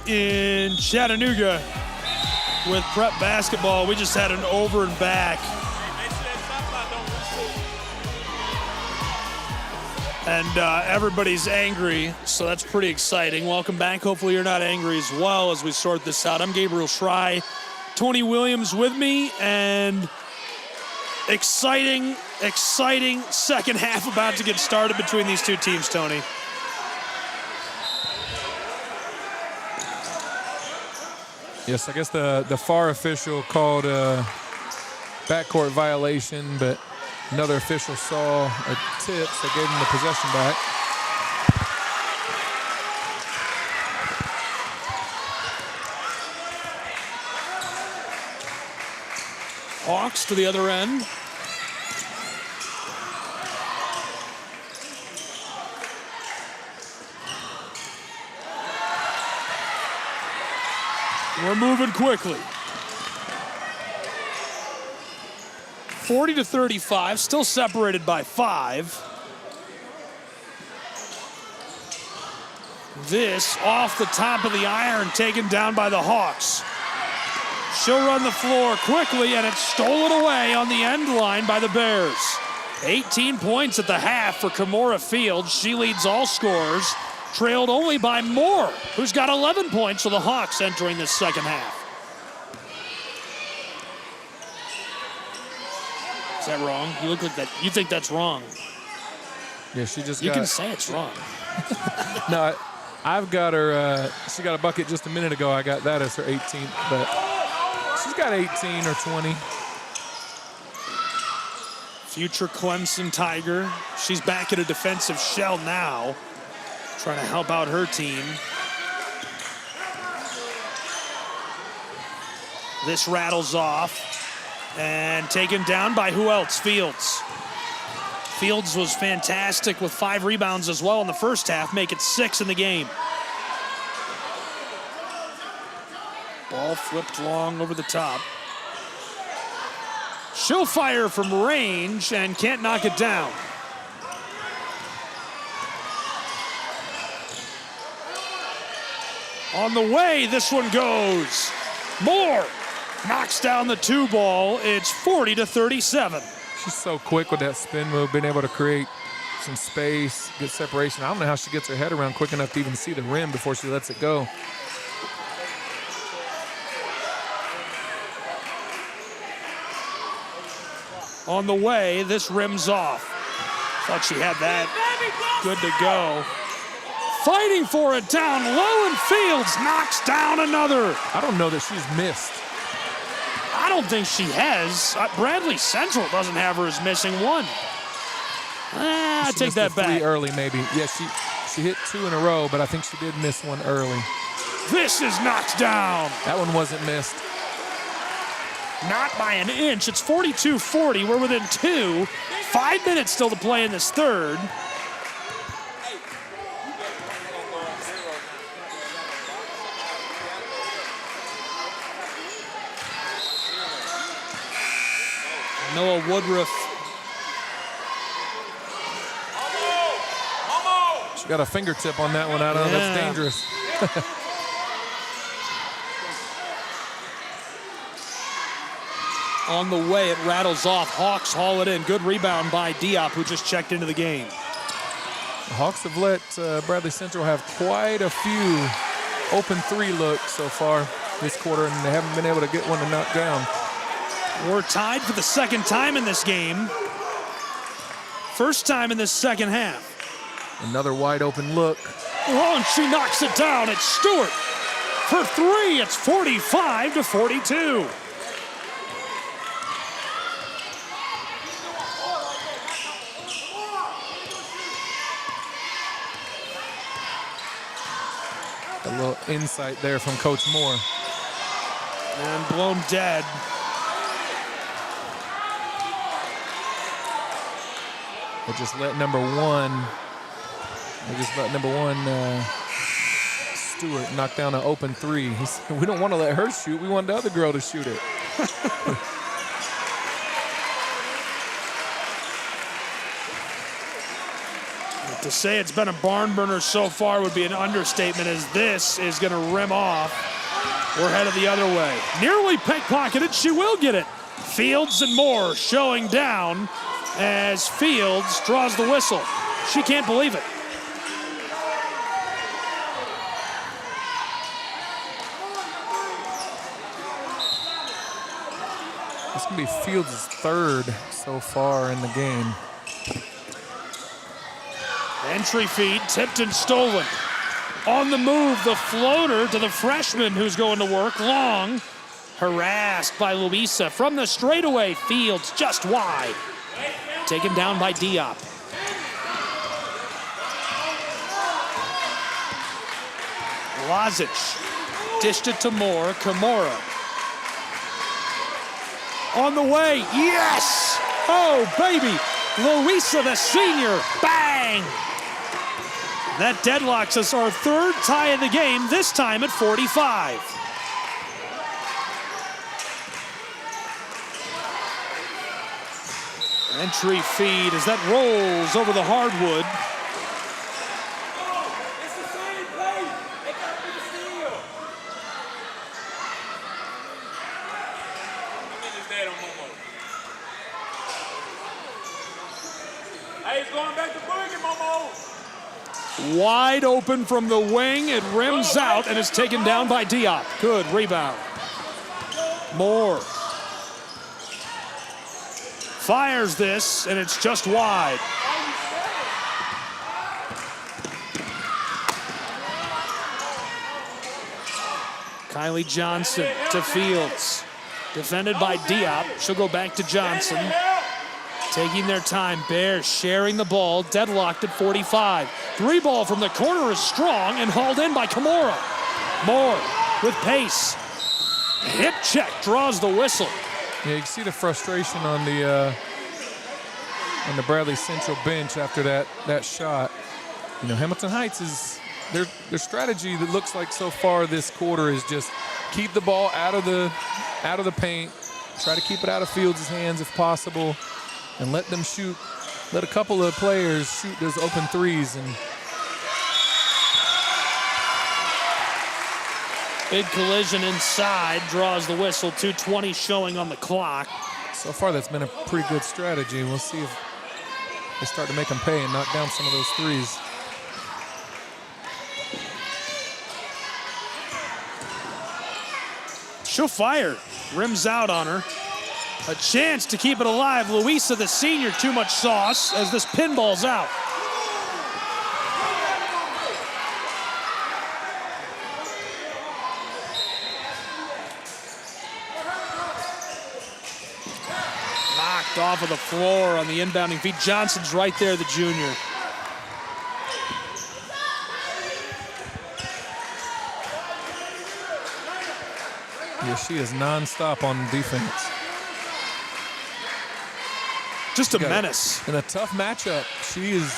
in Chattanooga with prep basketball. We just had an over and back. And everybody's angry, so that's pretty exciting. Welcome back. Hopefully you're not angry as well as we sort this out. I'm Gabriel Schrei, Tony Williams with me, and exciting second half about to get started between these two teams, Tony. Yes, I guess the FAR official called a backcourt violation, but another official saw a tip, so gave him the possession back. Hawks to the other end. We're moving quickly. 40-35, still separated by 5. This off the top of the iron, taken down by the Hawks. She'll run the floor quickly, and it's stolen away on the end line by the Bears. 18 points at the half for Kimora Fields. She leads all scorers, trailed only by Moore, who's got 11 points for the Hawks entering this second half. Is that wrong? You look like that. You think that's wrong? Yeah, she just You got... can say it's wrong. No, I've got her, she got a bucket just a minute ago. I got that as her 18th, but she's got 18 or 20. Future Clemson Tiger. She's back at a defensive shell now, trying to help out her team. This rattles off. And taken down by who else? Fields. Fields was fantastic with 5 rebounds as well in the first half, make it 6 in the game. Ball flipped long over the top. She'll fire from range and can't knock it down. On the way, this one goes. Moore knocks down the 2 ball. It's 40-37. She's so quick with that spin move, being able to create some space, good separation. I don't know how she gets her head around quick enough to even see the rim before she lets it go. On the way, this rims off. Thought she had that good to go. Fighting for it down low, and Fields knocks down another. I don't know that she's missed. I don't think she has. Bradley Central doesn't have her as missing one. I take that back. 3 early, maybe. Yeah, she hit 2 in a row, but I think she did miss one early. This is knocked down. That one wasn't missed. Not by an inch. It's 42-40. We're within 2. 5 minutes still to play in this third. Noah Woodruff. She got a fingertip on that one. I don't know. That's dangerous. On the way, it rattles off. Hawks haul it in. Good rebound by Diop, who just checked into the game. The Hawks have let Bradley Central have quite a few open 3 looks so far this quarter, and they haven't been able to get one to knock down. We're tied for the second time in this game. First time in this second half. Another wide open look. Oh, and she knocks it down. It's Stewart. For 3, it's 45-42. A little insight there from Coach Moore. And blown dead. They just let number 1. They just let number 1 Stewart knock down an open 3. He said, we don't want to let her shoot. We want the other girl to shoot it. To say it's been a barn burner so far would be an understatement, as this is going to rim off. We're headed the other way. Nearly pickpocketed. She will get it. Fields and Moore showing down as Fields draws the whistle. She can't believe it. This can be Fields' third so far in the game. Entry feed, tipped and stolen. On the move, the floater to the freshman who's going to work. Long, harassed by Louisa. From the straightaway, Fields just wide. Taken down by Diop. Lazic dished it to Moore. Kimura. On the way, yes! Oh, baby! Louisa, the senior, bang! That deadlocks us, our third tie of the game, this time at 45. Entry feed as that rolls over the hardwood. Wide open from the wing, it rims out and is taken down by Diop. Good rebound. Moore fires this, and it's just wide. Kylie Johnson to Fields. Defended by Diop. She'll go back to Johnson. Taking their time, Bears sharing the ball, deadlocked at 45. Three ball from the corner is strong and hauled in by Kimura. Moore with pace. Hip check, draws the whistle. Yeah, you can see the frustration on the Bradley Central bench after that shot. You know, Hamilton Heights is their strategy that looks like so far this quarter is just keep the ball out of the paint, try to keep it out of Fields' hands if possible, and let them shoot. Let a couple of players shoot those open threes. And big collision inside, draws the whistle. 2:20 showing on the clock. So far, that's been a pretty good strategy. We'll see if they start to make them pay and knock down some of those threes. She'll fire. Rims out on her. A chance to keep it alive. Louisa, the senior, too much sauce as this pinball's out. Knocked off of the floor on the inbounding feed. Johnson's right there, the junior. Yeah, she is nonstop on defense. Just a menace. In a tough matchup, she is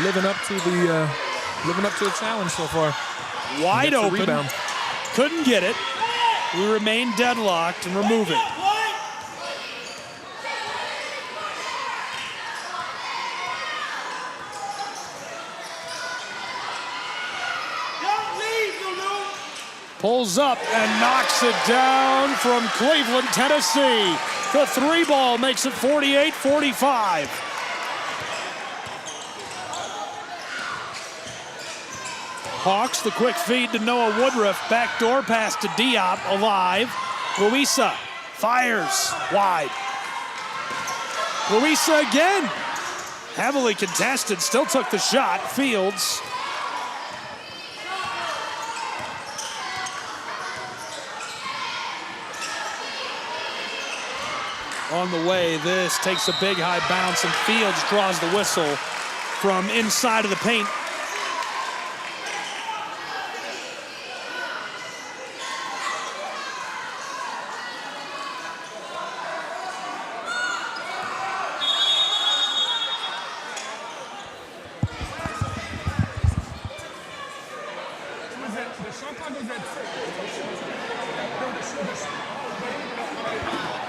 living up to the challenge so far. Wide open. Rebound. Couldn't get it. We remain deadlocked and we're moving. Pulls up and knocks it down from Cleveland, Tennessee. The three ball makes it 48-45. Hawks, the quick feed to Noah Woodruff. Backdoor pass to Diop, alive. Louisa fires wide. Louisa again. Heavily contested, still took the shot. Fields. On the way, this takes a big high bounce, and Fields draws the whistle from inside of the paint.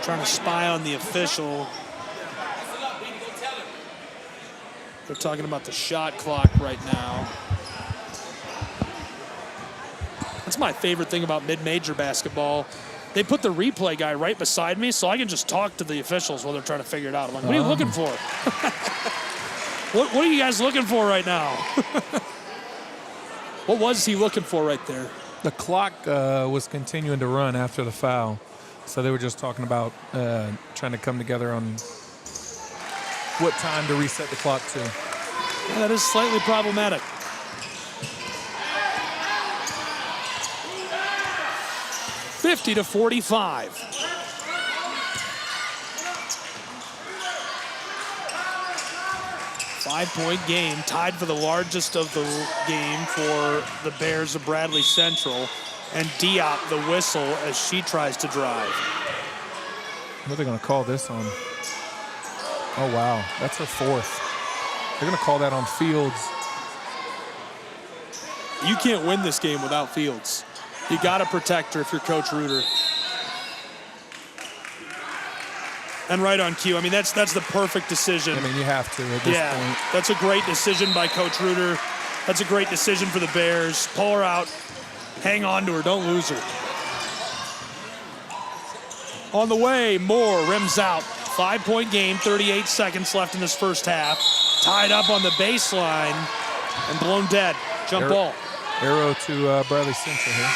Trying to spy on the official. They're talking about the shot clock right now. That's my favorite thing about mid-major basketball. They put the replay guy right beside me so I can just talk to the officials while they're trying to figure it out. I'm like, what are you looking for? What are you guys looking for right now? What was he looking for right there? The clock was continuing to run after the foul. So they were just talking about trying to come together on what time to reset the clock to. Yeah, that is slightly problematic. (50-45). Five-point game, tied for the largest of the game for the Bears of Bradley Central. And Diop, the whistle, as she tries to drive. What are they going to call this on? Oh, wow. That's her fourth. They're going to call that on Fields. You can't win this game without Fields. You got to protect her if you're Coach Reuter. And right on cue. I mean, that's the perfect decision. I mean, you have to at this point. That's a great decision by Coach Reuter. That's a great decision for the Bears. Pull her out. Hang on to her. Don't lose her. On the way, Moore rims out. 5-point game, 38 seconds left in this first half. Tied up on the baseline and blown dead. Jump ball. Arrow to Bradley Central here.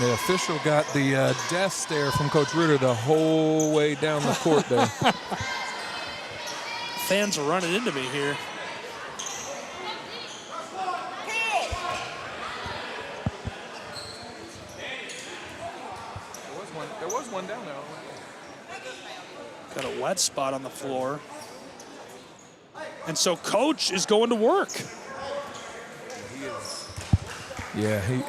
The official got the death stare from Coach Reuter the whole way down the court there. Fans are running into me here. There was one down there. Got a wet spot on the floor. And so Coach is going to work. Yeah, he...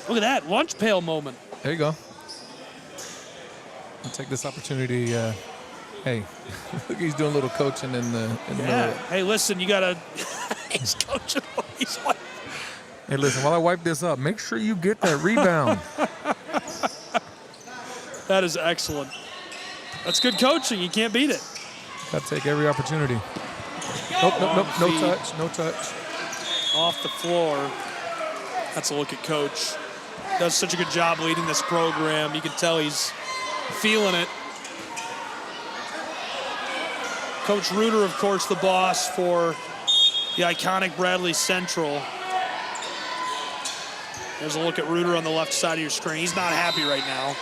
Look at that, lunch pail moment. There you go. I'll take this opportunity. Hey, look, he's doing a little coaching in the middle. Hey, listen, you gotta. He's coaching. He's like. Hey, listen, while I wipe this up, make sure you get that rebound. That is excellent. That's good coaching. You can't beat it. Got to take every opportunity. Nope, no touch, no touch. Off the floor. That's a look at Coach. Does such a good job leading this program. You can tell he's feeling it. Coach Reuter, of course, the boss for the iconic Bradley Central. There's a look at Reuter on the left side of your screen. He's not happy right now.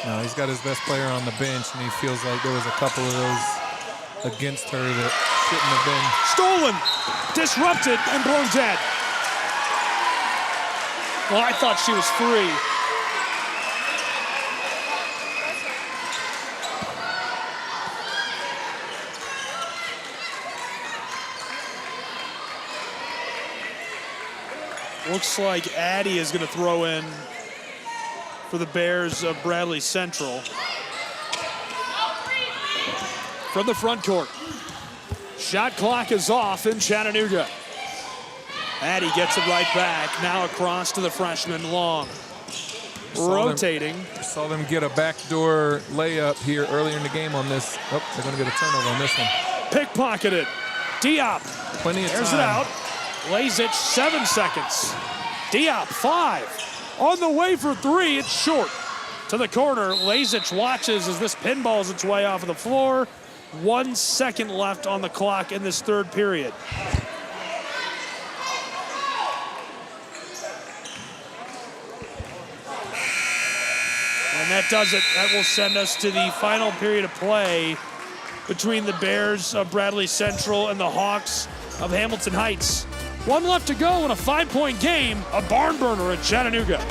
No, he's got his best player on the bench, and he feels like there was a couple of those against her that shouldn't have been. Stolen, disrupted, and blown dead. Well, I thought she was free. Looks like Addy is going to throw in for the Bears of Bradley Central. From the front court. Shot clock is off in Chattanooga. Addy gets it right back. Now across to the freshman, Long. Rotating. Saw them get a backdoor layup here earlier in the game on this. Oh, they're going to get a turnover on this one. Pickpocketed. Diop. Plenty of time. There's it out. Lazic, 7 seconds. Diop, 5. On the way for 3, it's short. To the corner, Lazic watches as this pinballs its way off of the floor. 1 second left on the clock in this third period. And that does it. That will send us to the final period of play between the Bears of Bradley Central and the Hawks of Hamilton Heights. 1 left to go in a 5-point game, a barn burner at Chattanooga.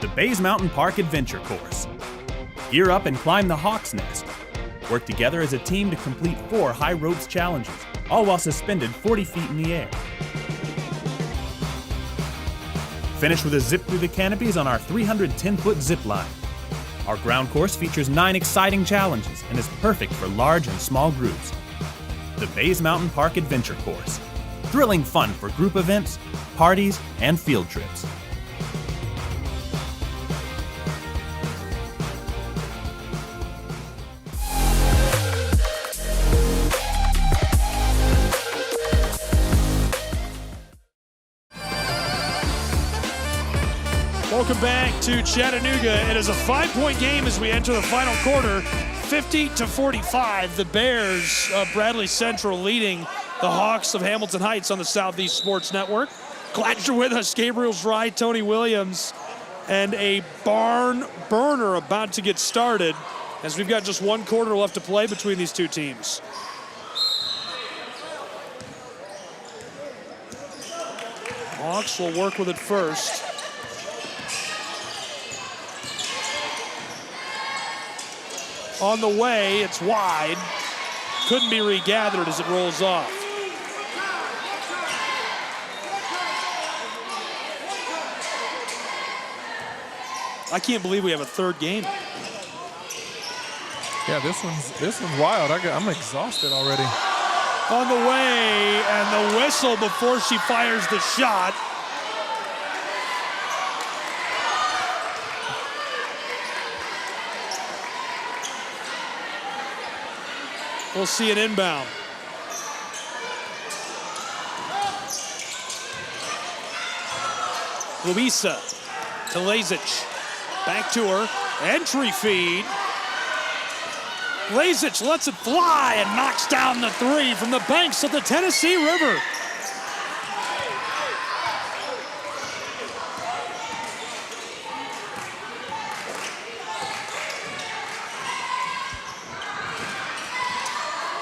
The Bays Mountain Park Adventure Course. Gear up and climb the Hawk's Nest. Work together as a team to complete 4 high ropes challenges, all while suspended 40 feet in the air. Finish with a zip through the canopies on our 310-foot zip line. Our ground course features 9 exciting challenges and is perfect for large and small groups. The Bays Mountain Park Adventure Course. Thrilling fun for group events, parties, and field trips. Welcome back to Chattanooga. It is a 5-point game as we enter the final quarter, 50-45. The Bears of Bradley Central leading the Hawks of Hamilton Heights on the Southeast Sports Network. Glad you're with us. Gabriel's right, Tony Williams, and a barn burner about to get started as we've got just 1 quarter left to play between these two teams. Hawks will work with it first. On the way, it's wide. Couldn't be regathered as it rolls off. I can't believe we have a 3rd game. Yeah, this one's wild. I'm exhausted already. On the way, and the whistle before she fires the shot. We'll see an inbound. Luisa to Lazic. Back to her. Entry feed. Lazic lets it fly and knocks down the 3 from the banks of the Tennessee River.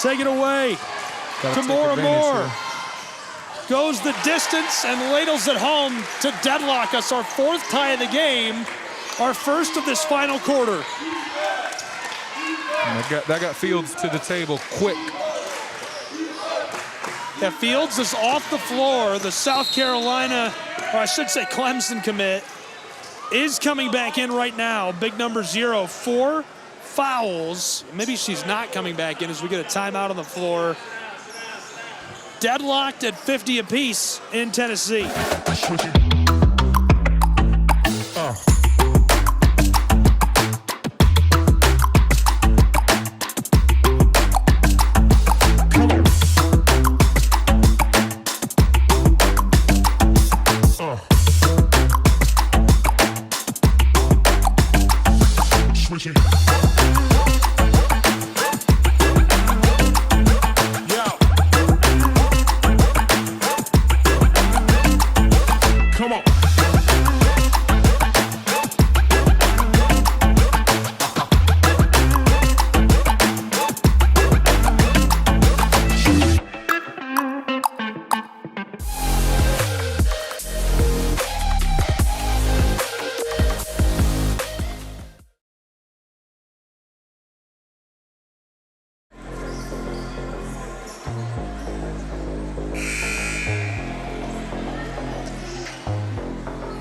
Take it away. Tamora Moore goes the distance and ladles it home to deadlock us. Our 4th tie of the game, our 1st of this final quarter. That got Fields to the table quick. Yeah, Fields is off the floor. The South Carolina, or I should say Clemson commit, is coming back in right now. Big number 0, 4 fouls. Maybe she's not coming back in as we get a timeout on the floor. Deadlocked at 50 apiece in Tennessee.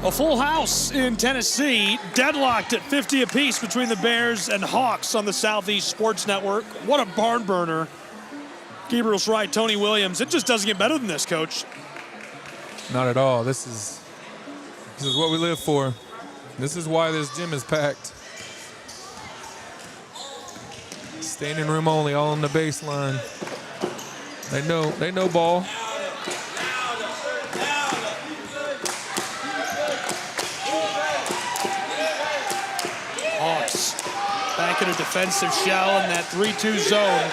A full house in Tennessee, deadlocked at 50 apiece between the Bears and Hawks on the Southeast Sports Network. What a barn burner. Gabriel's right, Tony Williams. It just doesn't get better than this, Coach. Not at all. This is what we live for. This is why this gym is packed. Standing room only, all on the baseline. They know ball. Hawks back in a defensive shell in that 3-2 zone.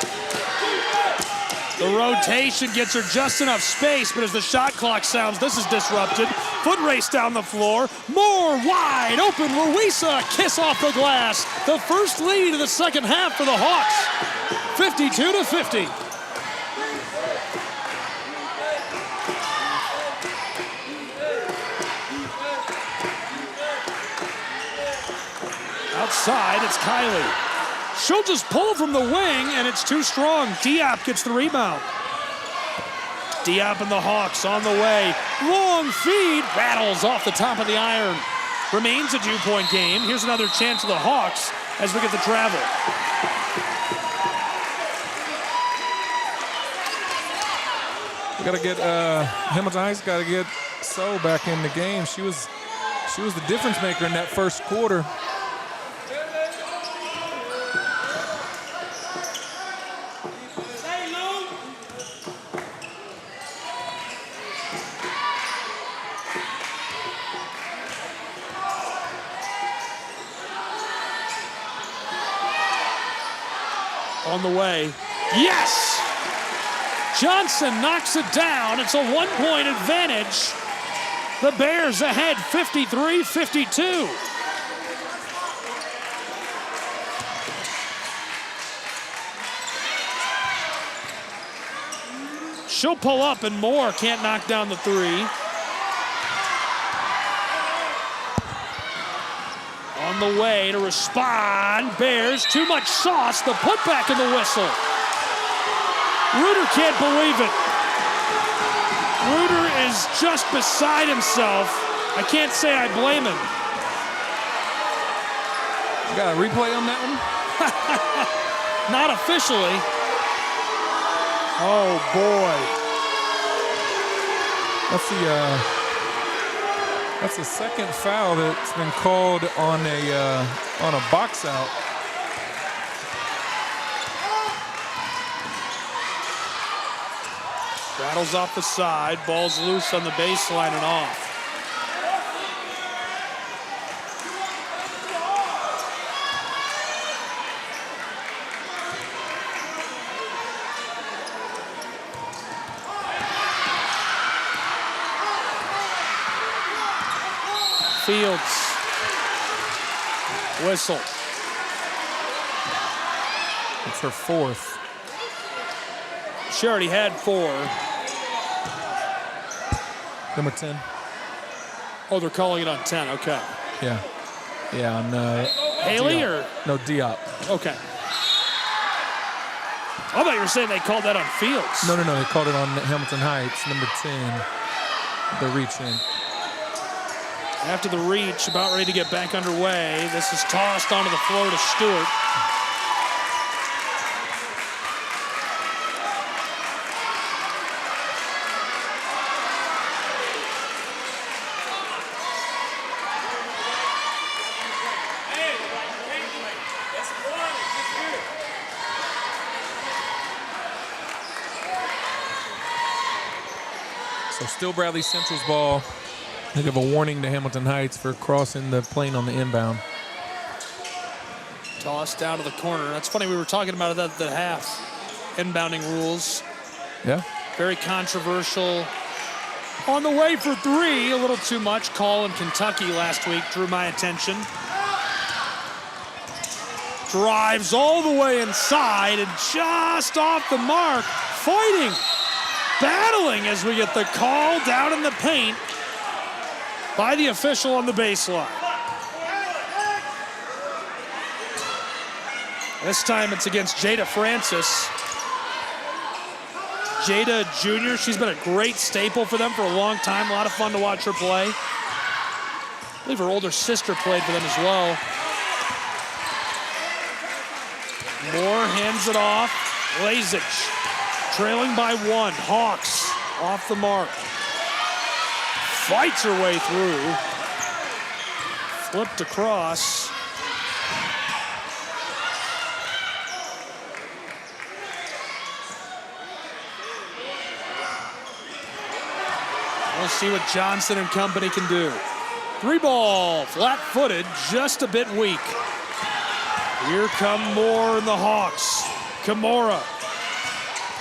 The rotation gets her just enough space, but as the shot clock sounds, this is disrupted. Foot race down the floor. More wide open. Luisa, kiss off the glass. The first lead of the second half for the Hawks. 52-50. Outside, it's Kylie. She'll just pull from the wing, and it's too strong. Diop gets the rebound. Diop and the Hawks on the way. Long feed, rattles off the top of the iron. Remains a 2-point game. Here's another chance of the Hawks as we get the travel. We got to get Hamilton Heights got to get So back in the game. She was the difference maker in that first quarter. On the way. Yes! Johnson knocks it down. It's a 1-point advantage. The Bears ahead 53-52. She'll pull up and Moore can't knock down the three. On the way to respond. Bears, too much sauce. The putback and the whistle. Reuter can't believe it. Reuter is just beside himself. I can't say I blame him. You got a replay on that one? Not officially. Oh boy. That's the second foul that's been called on a box out. Rattles off the side, ball's loose on the baseline and off. Fields. Whistle. It's her fourth. She already had 4. Number 10. Oh, they're calling it on 10. Okay. Yeah. Yeah, on Haley Diop. or? No, Diop. Okay. I thought you were saying they called that on Fields. No. They called it on Hamilton Heights, number 10. The reach in. After the reach, about ready to get back underway. This is tossed onto the floor to Stewart. So still Bradley Central's ball. They give a warning to Hamilton Heights for crossing the plane on the inbound. Tossed down to the corner. That's funny, we were talking about it at the half. Inbounding rules. Yeah. Very controversial. On the way for 3, a little too much. Call in Kentucky last week drew my attention. Drives all the way inside and just off the mark. Fighting, battling as we get the call down in the paint by the official on the baseline. This time it's against Jada Francis. Jada Jr., she's been a great staple for them for a long time. A lot of fun to watch her play. I believe her older sister played for them as well. Moore hands it off. Lazic trailing by 1. Hawks off the mark. Fights her way through. Flipped across. We'll see what Johnson and company can do. 3 ball, flat-footed, just a bit weak. Here come Moore and the Hawks. Kimura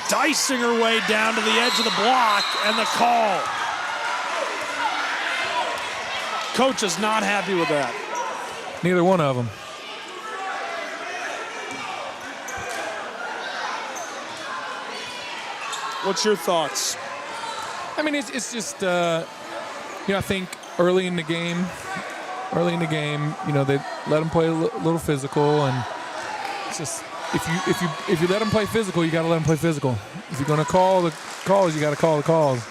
dicing her way down to the edge of the block, and the call. Coach is not happy with that. Neither one of them. What's your thoughts? I mean, it's just, I think early in the game, they let them play a little physical, and it's just if you let them play physical, you got to let them play physical. If you're going to call the calls, you got to call the calls.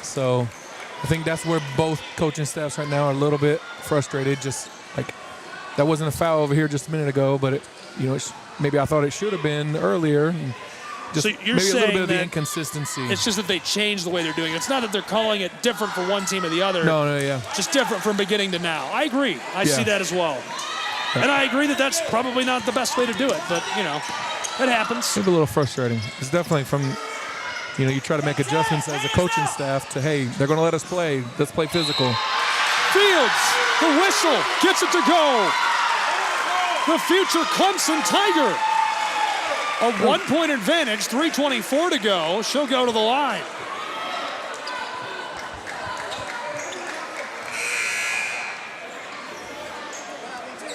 So I think that's where both coaching staffs right now are a little bit frustrated. Just like that wasn't a foul over here just a minute ago, but maybe I thought it should have been earlier. And just so you're maybe a little saying bit of the that inconsistency. It's just that they changed the way they're doing it. It's not that they're calling it different for one team or the other. No, yeah. Just different from beginning to now. I agree. I see that as well. And I agree that that's probably not the best way to do it, but, it happens. Maybe a little frustrating. It's definitely from, you try to make adjustments as a coaching staff to, hey, they're going to let us play. Let's play physical. Fields, the whistle, gets it to go. The future Clemson Tiger. A 1-point advantage, 3:24 to go. She'll go to the line.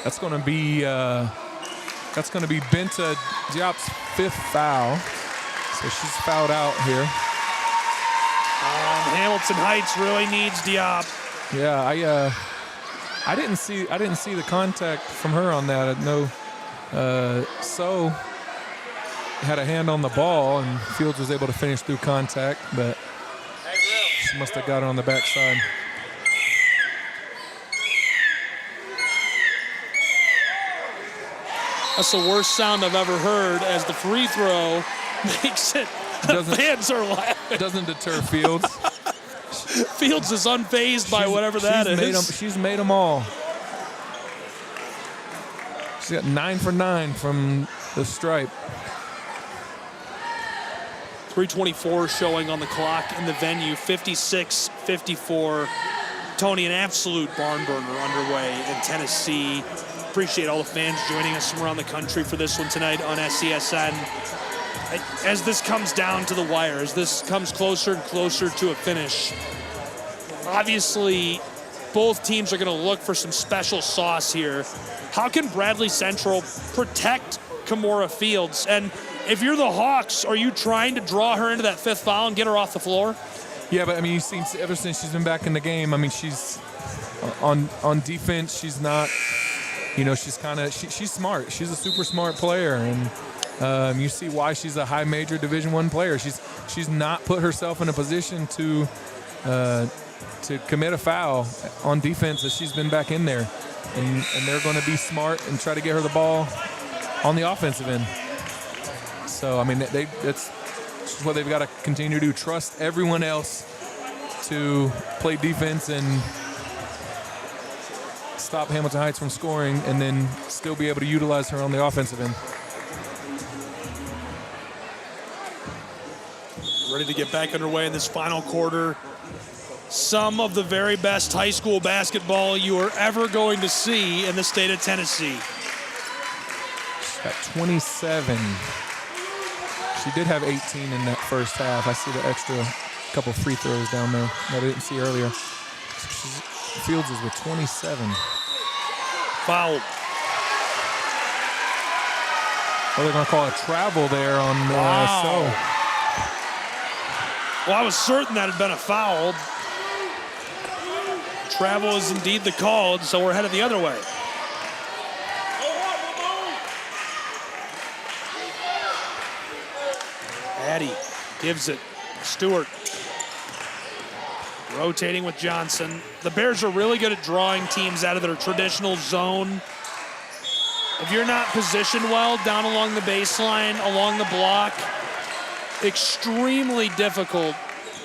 That's going to be Binta Diop's 5th foul. So she's fouled out here. Hamilton Heights really needs Diop. Yeah, I didn't see the contact from her on that. I know So had a hand on the ball, and Fields was able to finish through contact, but she must have got it on the backside. That's the worst sound I've ever heard as the free throw makes it. The fans are laughing. Doesn't deter Fields. Fields is unfazed by whatever that is. She's made them all. She's got 9 for 9 from the stripe. 3:24 showing on the clock in the venue. 56-54. Tony, an absolute barn burner underway in Tennessee. Appreciate all the fans joining us from around the country for this one tonight on SCSN. As this comes down to the wire, as this comes closer and closer to a finish, obviously both teams are going to look for some special sauce here. How can Bradley Central protect Kimora Fields? And if you're the Hawks, are you trying to draw her into that 5th foul and get her off the floor? Yeah, but I mean, you've seen ever since she's been back in the game, I mean, she's on defense, she's not, she's smart. She's a super smart player, and you see why she's a high major Division I player. She's not put herself in a position to commit a foul on defense as she's been back in there. And they're going to be smart and try to get her the ball on the offensive end. So, I mean, that's what they've got to continue to do. Trust everyone else to play defense and stop Hamilton Heights from scoring, and then still be able to utilize her on the offensive end. Ready to get back underway in this final quarter. Some of the very best high school basketball you are ever going to see in the state of Tennessee. She's got 27. She did have 18 in that first half. I see the extra couple free throws down there that I didn't see earlier. Fields is with 27. Foul. Oh, they're going to call a travel there on So. Well, I was certain that had been a foul. Travel is indeed the call, so we're headed the other way. Addy gives it. Stewart rotating with Johnson. The Bears are really good at drawing teams out of their traditional zone. If you're not positioned well down along the baseline, along the block, extremely difficult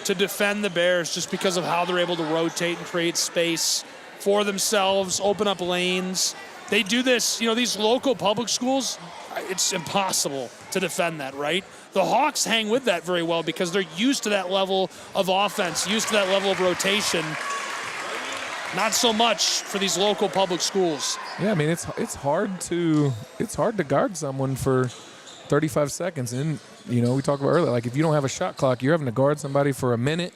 to defend the Bears just because of how they're able to rotate and create space for themselves, open up lanes. They do this, these local public schools, it's impossible to defend that, right? The Hawks hang with that very well because they're used to that level of offense, used to that level of rotation. Not so much for these local public schools. Yeah, I mean, it's hard to guard someone for 35 seconds. And, we talked about earlier, like if you don't have a shot clock, you're having to guard somebody for a minute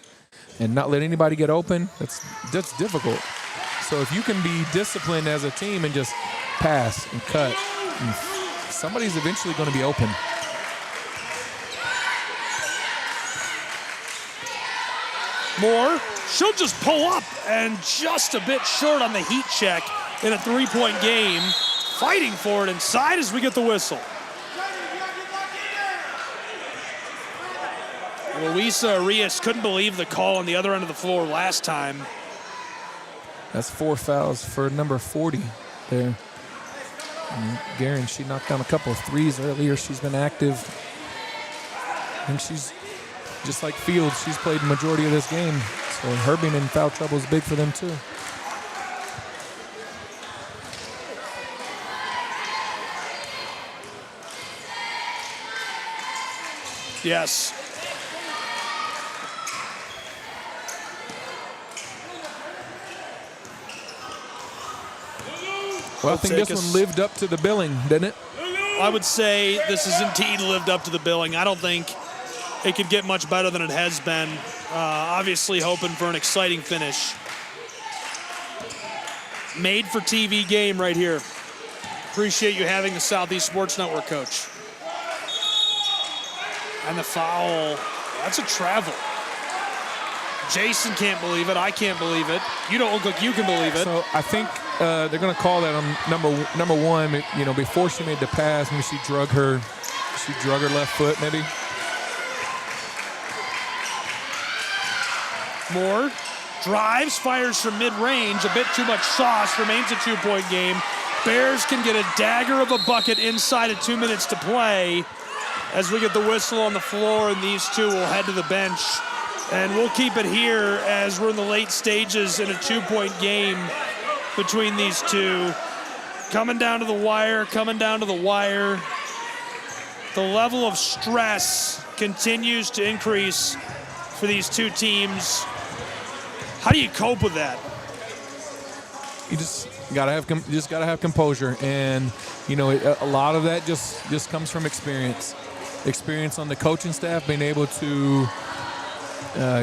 and not let anybody get open. That's difficult. So if you can be disciplined as a team and just pass and cut, and somebody's eventually going to be open. Moore, she'll just pull up and just a bit short on the heat check in a 3-point game. Fighting for it inside as we get the whistle. Luisa Arias couldn't believe the call on the other end of the floor last time. That's 4 fouls for number 40 there. And Guerin, she knocked down a couple of threes earlier. She's been active. And she's, just like Fields, she's played the majority of this game. So her being in foul trouble is big for them too. Yes. Well, I think this one lived up to the billing, didn't it? I would say this has indeed lived up to the billing. I don't think it could get much better than it has been. Obviously hoping for an exciting finish. Made for TV game right here. Appreciate you having the Southeast Sports Network, Coach. And the foul, that's a travel. Jason can't believe it. I can't believe it. You don't look like you can believe it. So I think they're going to call that on number one. You know, before she made the pass, maybe she drug her left foot, maybe. Moore drives, fires from mid-range. A bit too much sauce. Remains a 2-point game. Bears can get a dagger of a bucket inside of 2 minutes to play. As we get the whistle on the floor, and these two will head to the bench. And we'll keep it here as we're in the late stages in a 2-point game between these two. Coming down to the wire, coming down to the wire. The level of stress continues to increase for these two teams. How do you cope with that? You just gotta have composure, and you know a lot of that just comes from experience on the coaching staff, being able to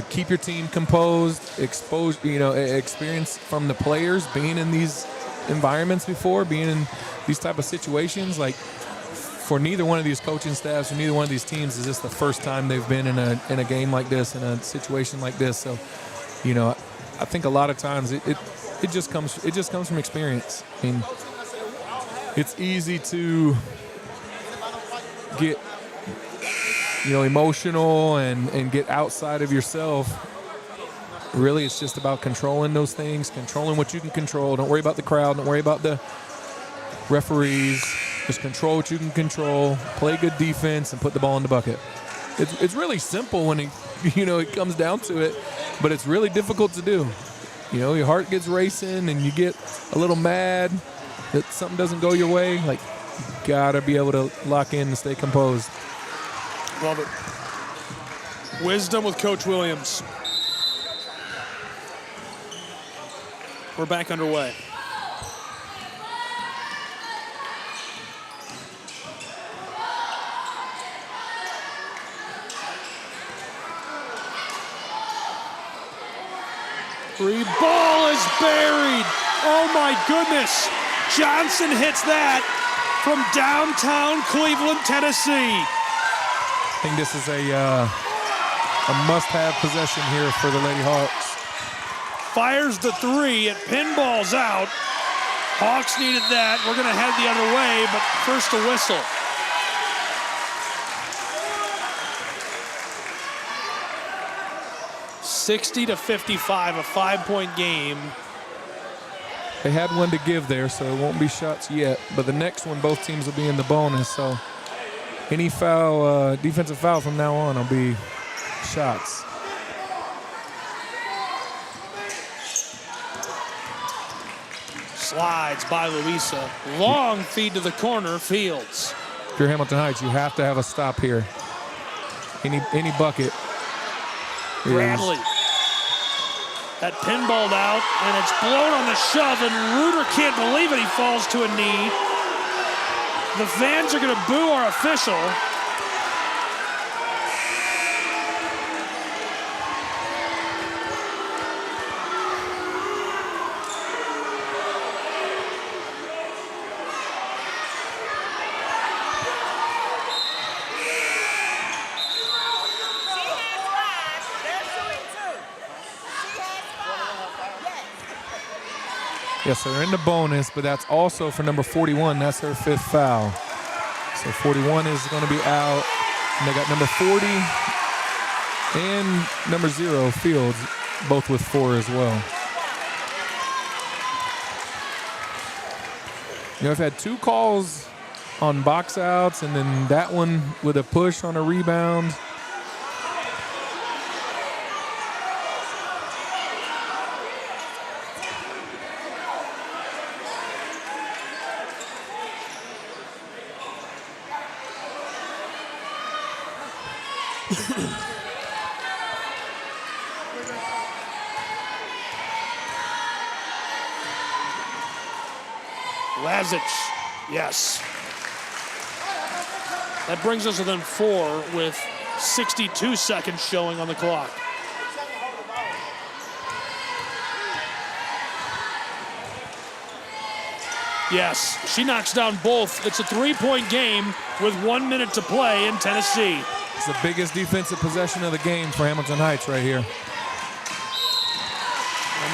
keep your team composed, experience from the players, being in these environments before, being in these type of situations. Like for neither one of these coaching staffs or neither one of these teams is this the first time they've been in a game like this, in a situation like this. So, you know, I think a lot of times it just comes from experience. I mean, it's easy to get emotional and get outside of yourself. Really, it's just about controlling those things, controlling what you can control. Don't worry about the crowd. Don't worry about the referees. Just control what you can control. Play good defense and put the ball in the bucket. It's really simple when it comes down to it, but it's really difficult to do. You know, your heart gets racing and you get a little mad that something doesn't go your way. Like, you gotta be able to lock in and stay composed. Love it. Wisdom with Coach Williams. We're back underway. Free ball is buried. Oh my goodness. Johnson hits that from downtown Cleveland, Tennessee. I think this is a must-have possession here for the Lady Hawks. Fires the three. It pinballs out. Hawks needed that. We're going to head the other way, but first a whistle. (60-55), a 5-point game. They had one to give there, so it won't be shots yet. But the next one, both teams will be in the bonus. So any foul, defensive foul from now on will be shots. Slides by Luisa. Long feed to the corner, Fields. If you're Hamilton Heights, you have to have a stop here. Any bucket. Bradley. That pinballed out, and it's blown on the shove, and Reuter can't believe it. He falls to a knee. The fans are going to boo our official. Yes, they're in the bonus, but that's also for number 41. That's her 5th foul. So 41 is going to be out. And they got number 40 and number 0, Fields, both with 4 as well. You know, I've had 2 calls on box outs, and then that one with a push on a rebound. Lazic, yes. That brings us within 4 with 62 seconds showing on the clock. Yes, she knocks down both. It's a 3-point game with 1 minute to play in Tennessee. It's the biggest defensive possession of the game for Hamilton Heights right here. And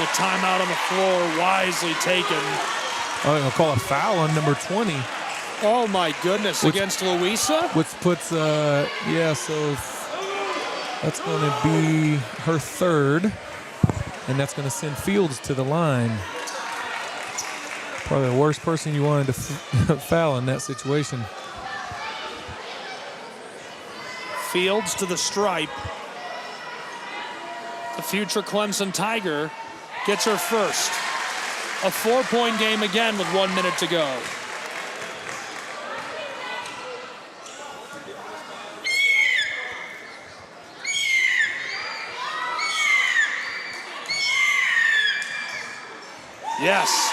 the timeout on the floor wisely taken. Oh, they're going to call a foul on number 20. Oh my goodness, against Louisa? Which puts, so that's going to be her 3rd, and that's going to send Fields to the line. Probably the worst person you wanted to foul in that situation. Fields to the stripe. The future Clemson Tiger gets her first. A 4-point game again with 1 minute to go. Yes,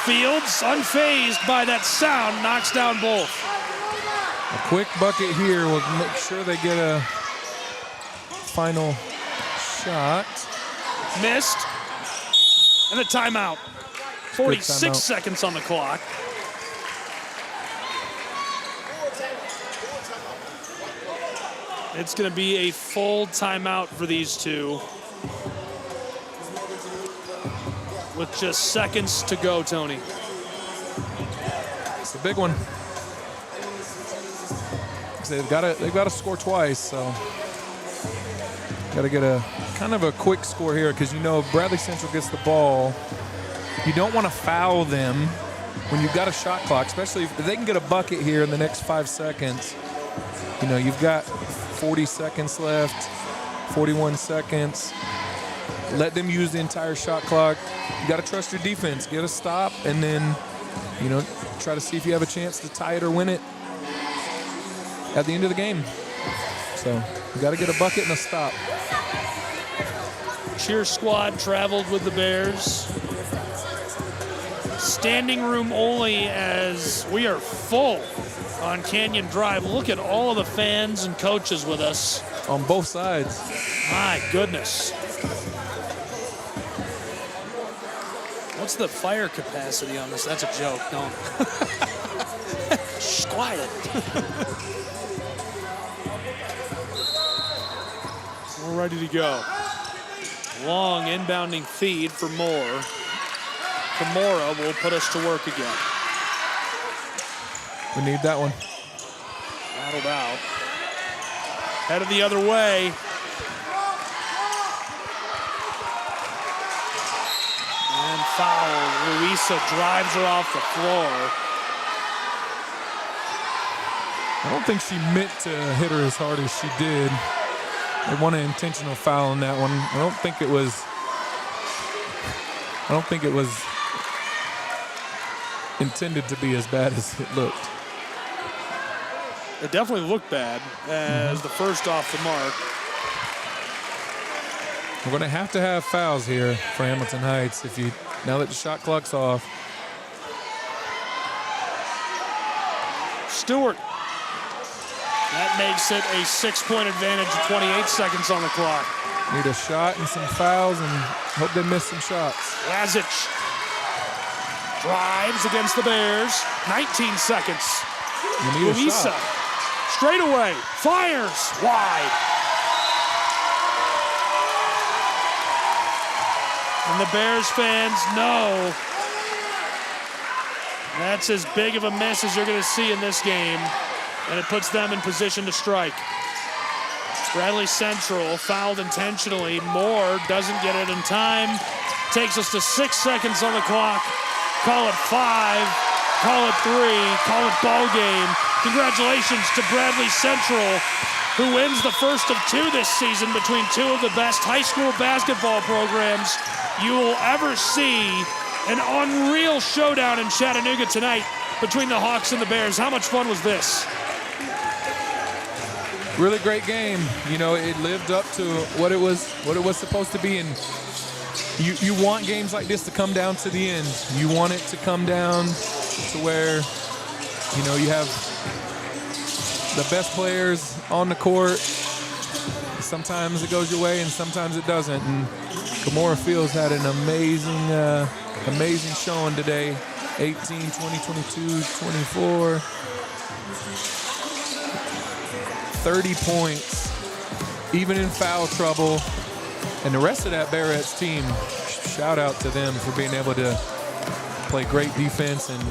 Fields, unfazed by that sound, knocks down both. A quick bucket here will make sure they get a final shot. Missed. And a timeout. 46 timeout. seconds on the clock. It's going to be a full timeout for these two. With just seconds to go, Tony. It's a big one. They've got to score twice, so got to get a kind of a quick score here, because you know if Bradley Central gets the ball, you don't want to foul them when you've got a shot clock, especially if they can get a bucket here in the next 5 seconds. You know, you've got 40 seconds left, 41 seconds. Let them use the entire shot clock. You got to trust your defense. Get a stop, and then, you know, try to see if you have a chance to tie it or win it at the end of the game. So you got to get a bucket and a stop. Cheer squad traveled with the Bears. Standing room only, as we are full on Canyon Drive. Look at all of the fans and coaches with us. On both sides. My goodness. What's the fire capacity on this? That's a joke, don't. Shh, quiet. We're ready to go. Long inbounding feed for Moore. Kimura will put us to work again. We need that one. Rattled out. Headed the other way. And foul. Louisa drives her off the floor. I don't think she meant to hit her as hard as she did. They won an intentional foul on that one. I don't think it was intended to be as bad as it looked. It definitely looked bad as the first off the mark. We're going to have fouls here for Hamilton Heights now that the shot clock's off. Stewart. That makes it a 6-point advantage, 28 seconds on the clock. Need a shot and some fouls, and hope they miss some shots. Lazic drives against the Bears. 19 seconds. You need Louisa, a shot. straight away, fires wide. And the Bears fans know that's as big of a miss as you're going to see in this game. and it puts them in position to strike. Bradley Central fouled intentionally. Moore doesn't get it in time. Takes us to 6 seconds on the clock. Call it 5, call it 3, call it ball game. Congratulations to Bradley Central, who wins the first of 2 this season between 2 of the best high school basketball programs you will ever see. An unreal showdown in Chattanooga tonight between the Hawks and the Bears. How much fun was this? Really great game. You know, it lived up to what it was supposed to be, and you want games like this to come down to the end. You want it to come down to where, you know, you have the best players on the court. Sometimes it goes your way and sometimes it doesn't. And Gamora Fields had an amazing showing today. 18, 20, 22, 24. 30 points, even in foul trouble. And the rest of that Barrett's team, shout out to them for being able to play great defense and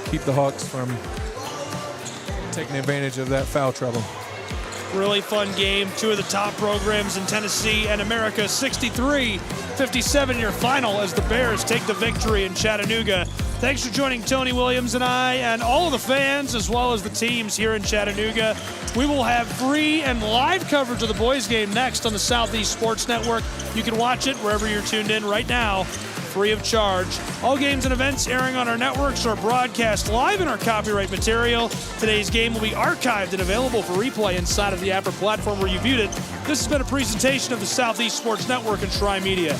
keep the Hawks from taking advantage of that foul trouble. Really fun game. 2 of the top programs in Tennessee and America. 63-57 your final as the Bears take the victory in Chattanooga. Thanks for joining Tony Williams and I and all of the fans as well as the teams here in Chattanooga. We will have free and live coverage of the boys game next on the Southeast Sports Network. You can watch it wherever you're tuned in right now, free of charge. All games and events airing on our networks are broadcast live in our copyright material. Today's game will be archived and available for replay inside of the Apple platform where you viewed it. This has been a presentation of the Southeast Sports Network and Tri Media.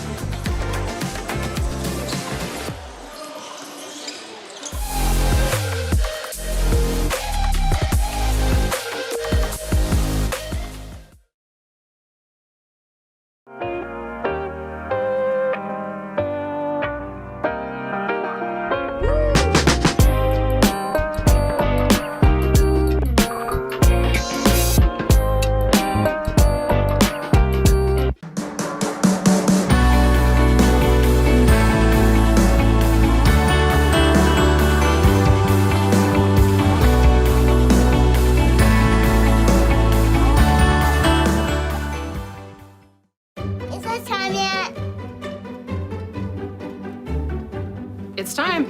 It's time.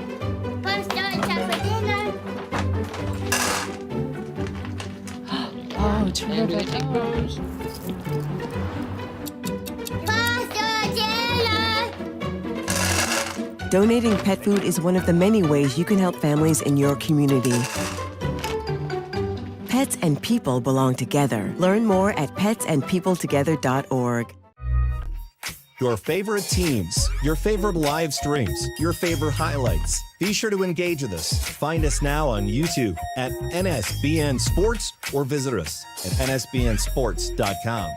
Oh, terrific. Donating pet food is one of the many ways you can help families in your community. Pets and people belong together. Learn more at petsandpeopletogether.org. Your favorite teams, your favorite live streams, your favorite highlights. Be sure to engage with us. Find us now on YouTube at NSBN Sports or visit us at nsbnsports.com.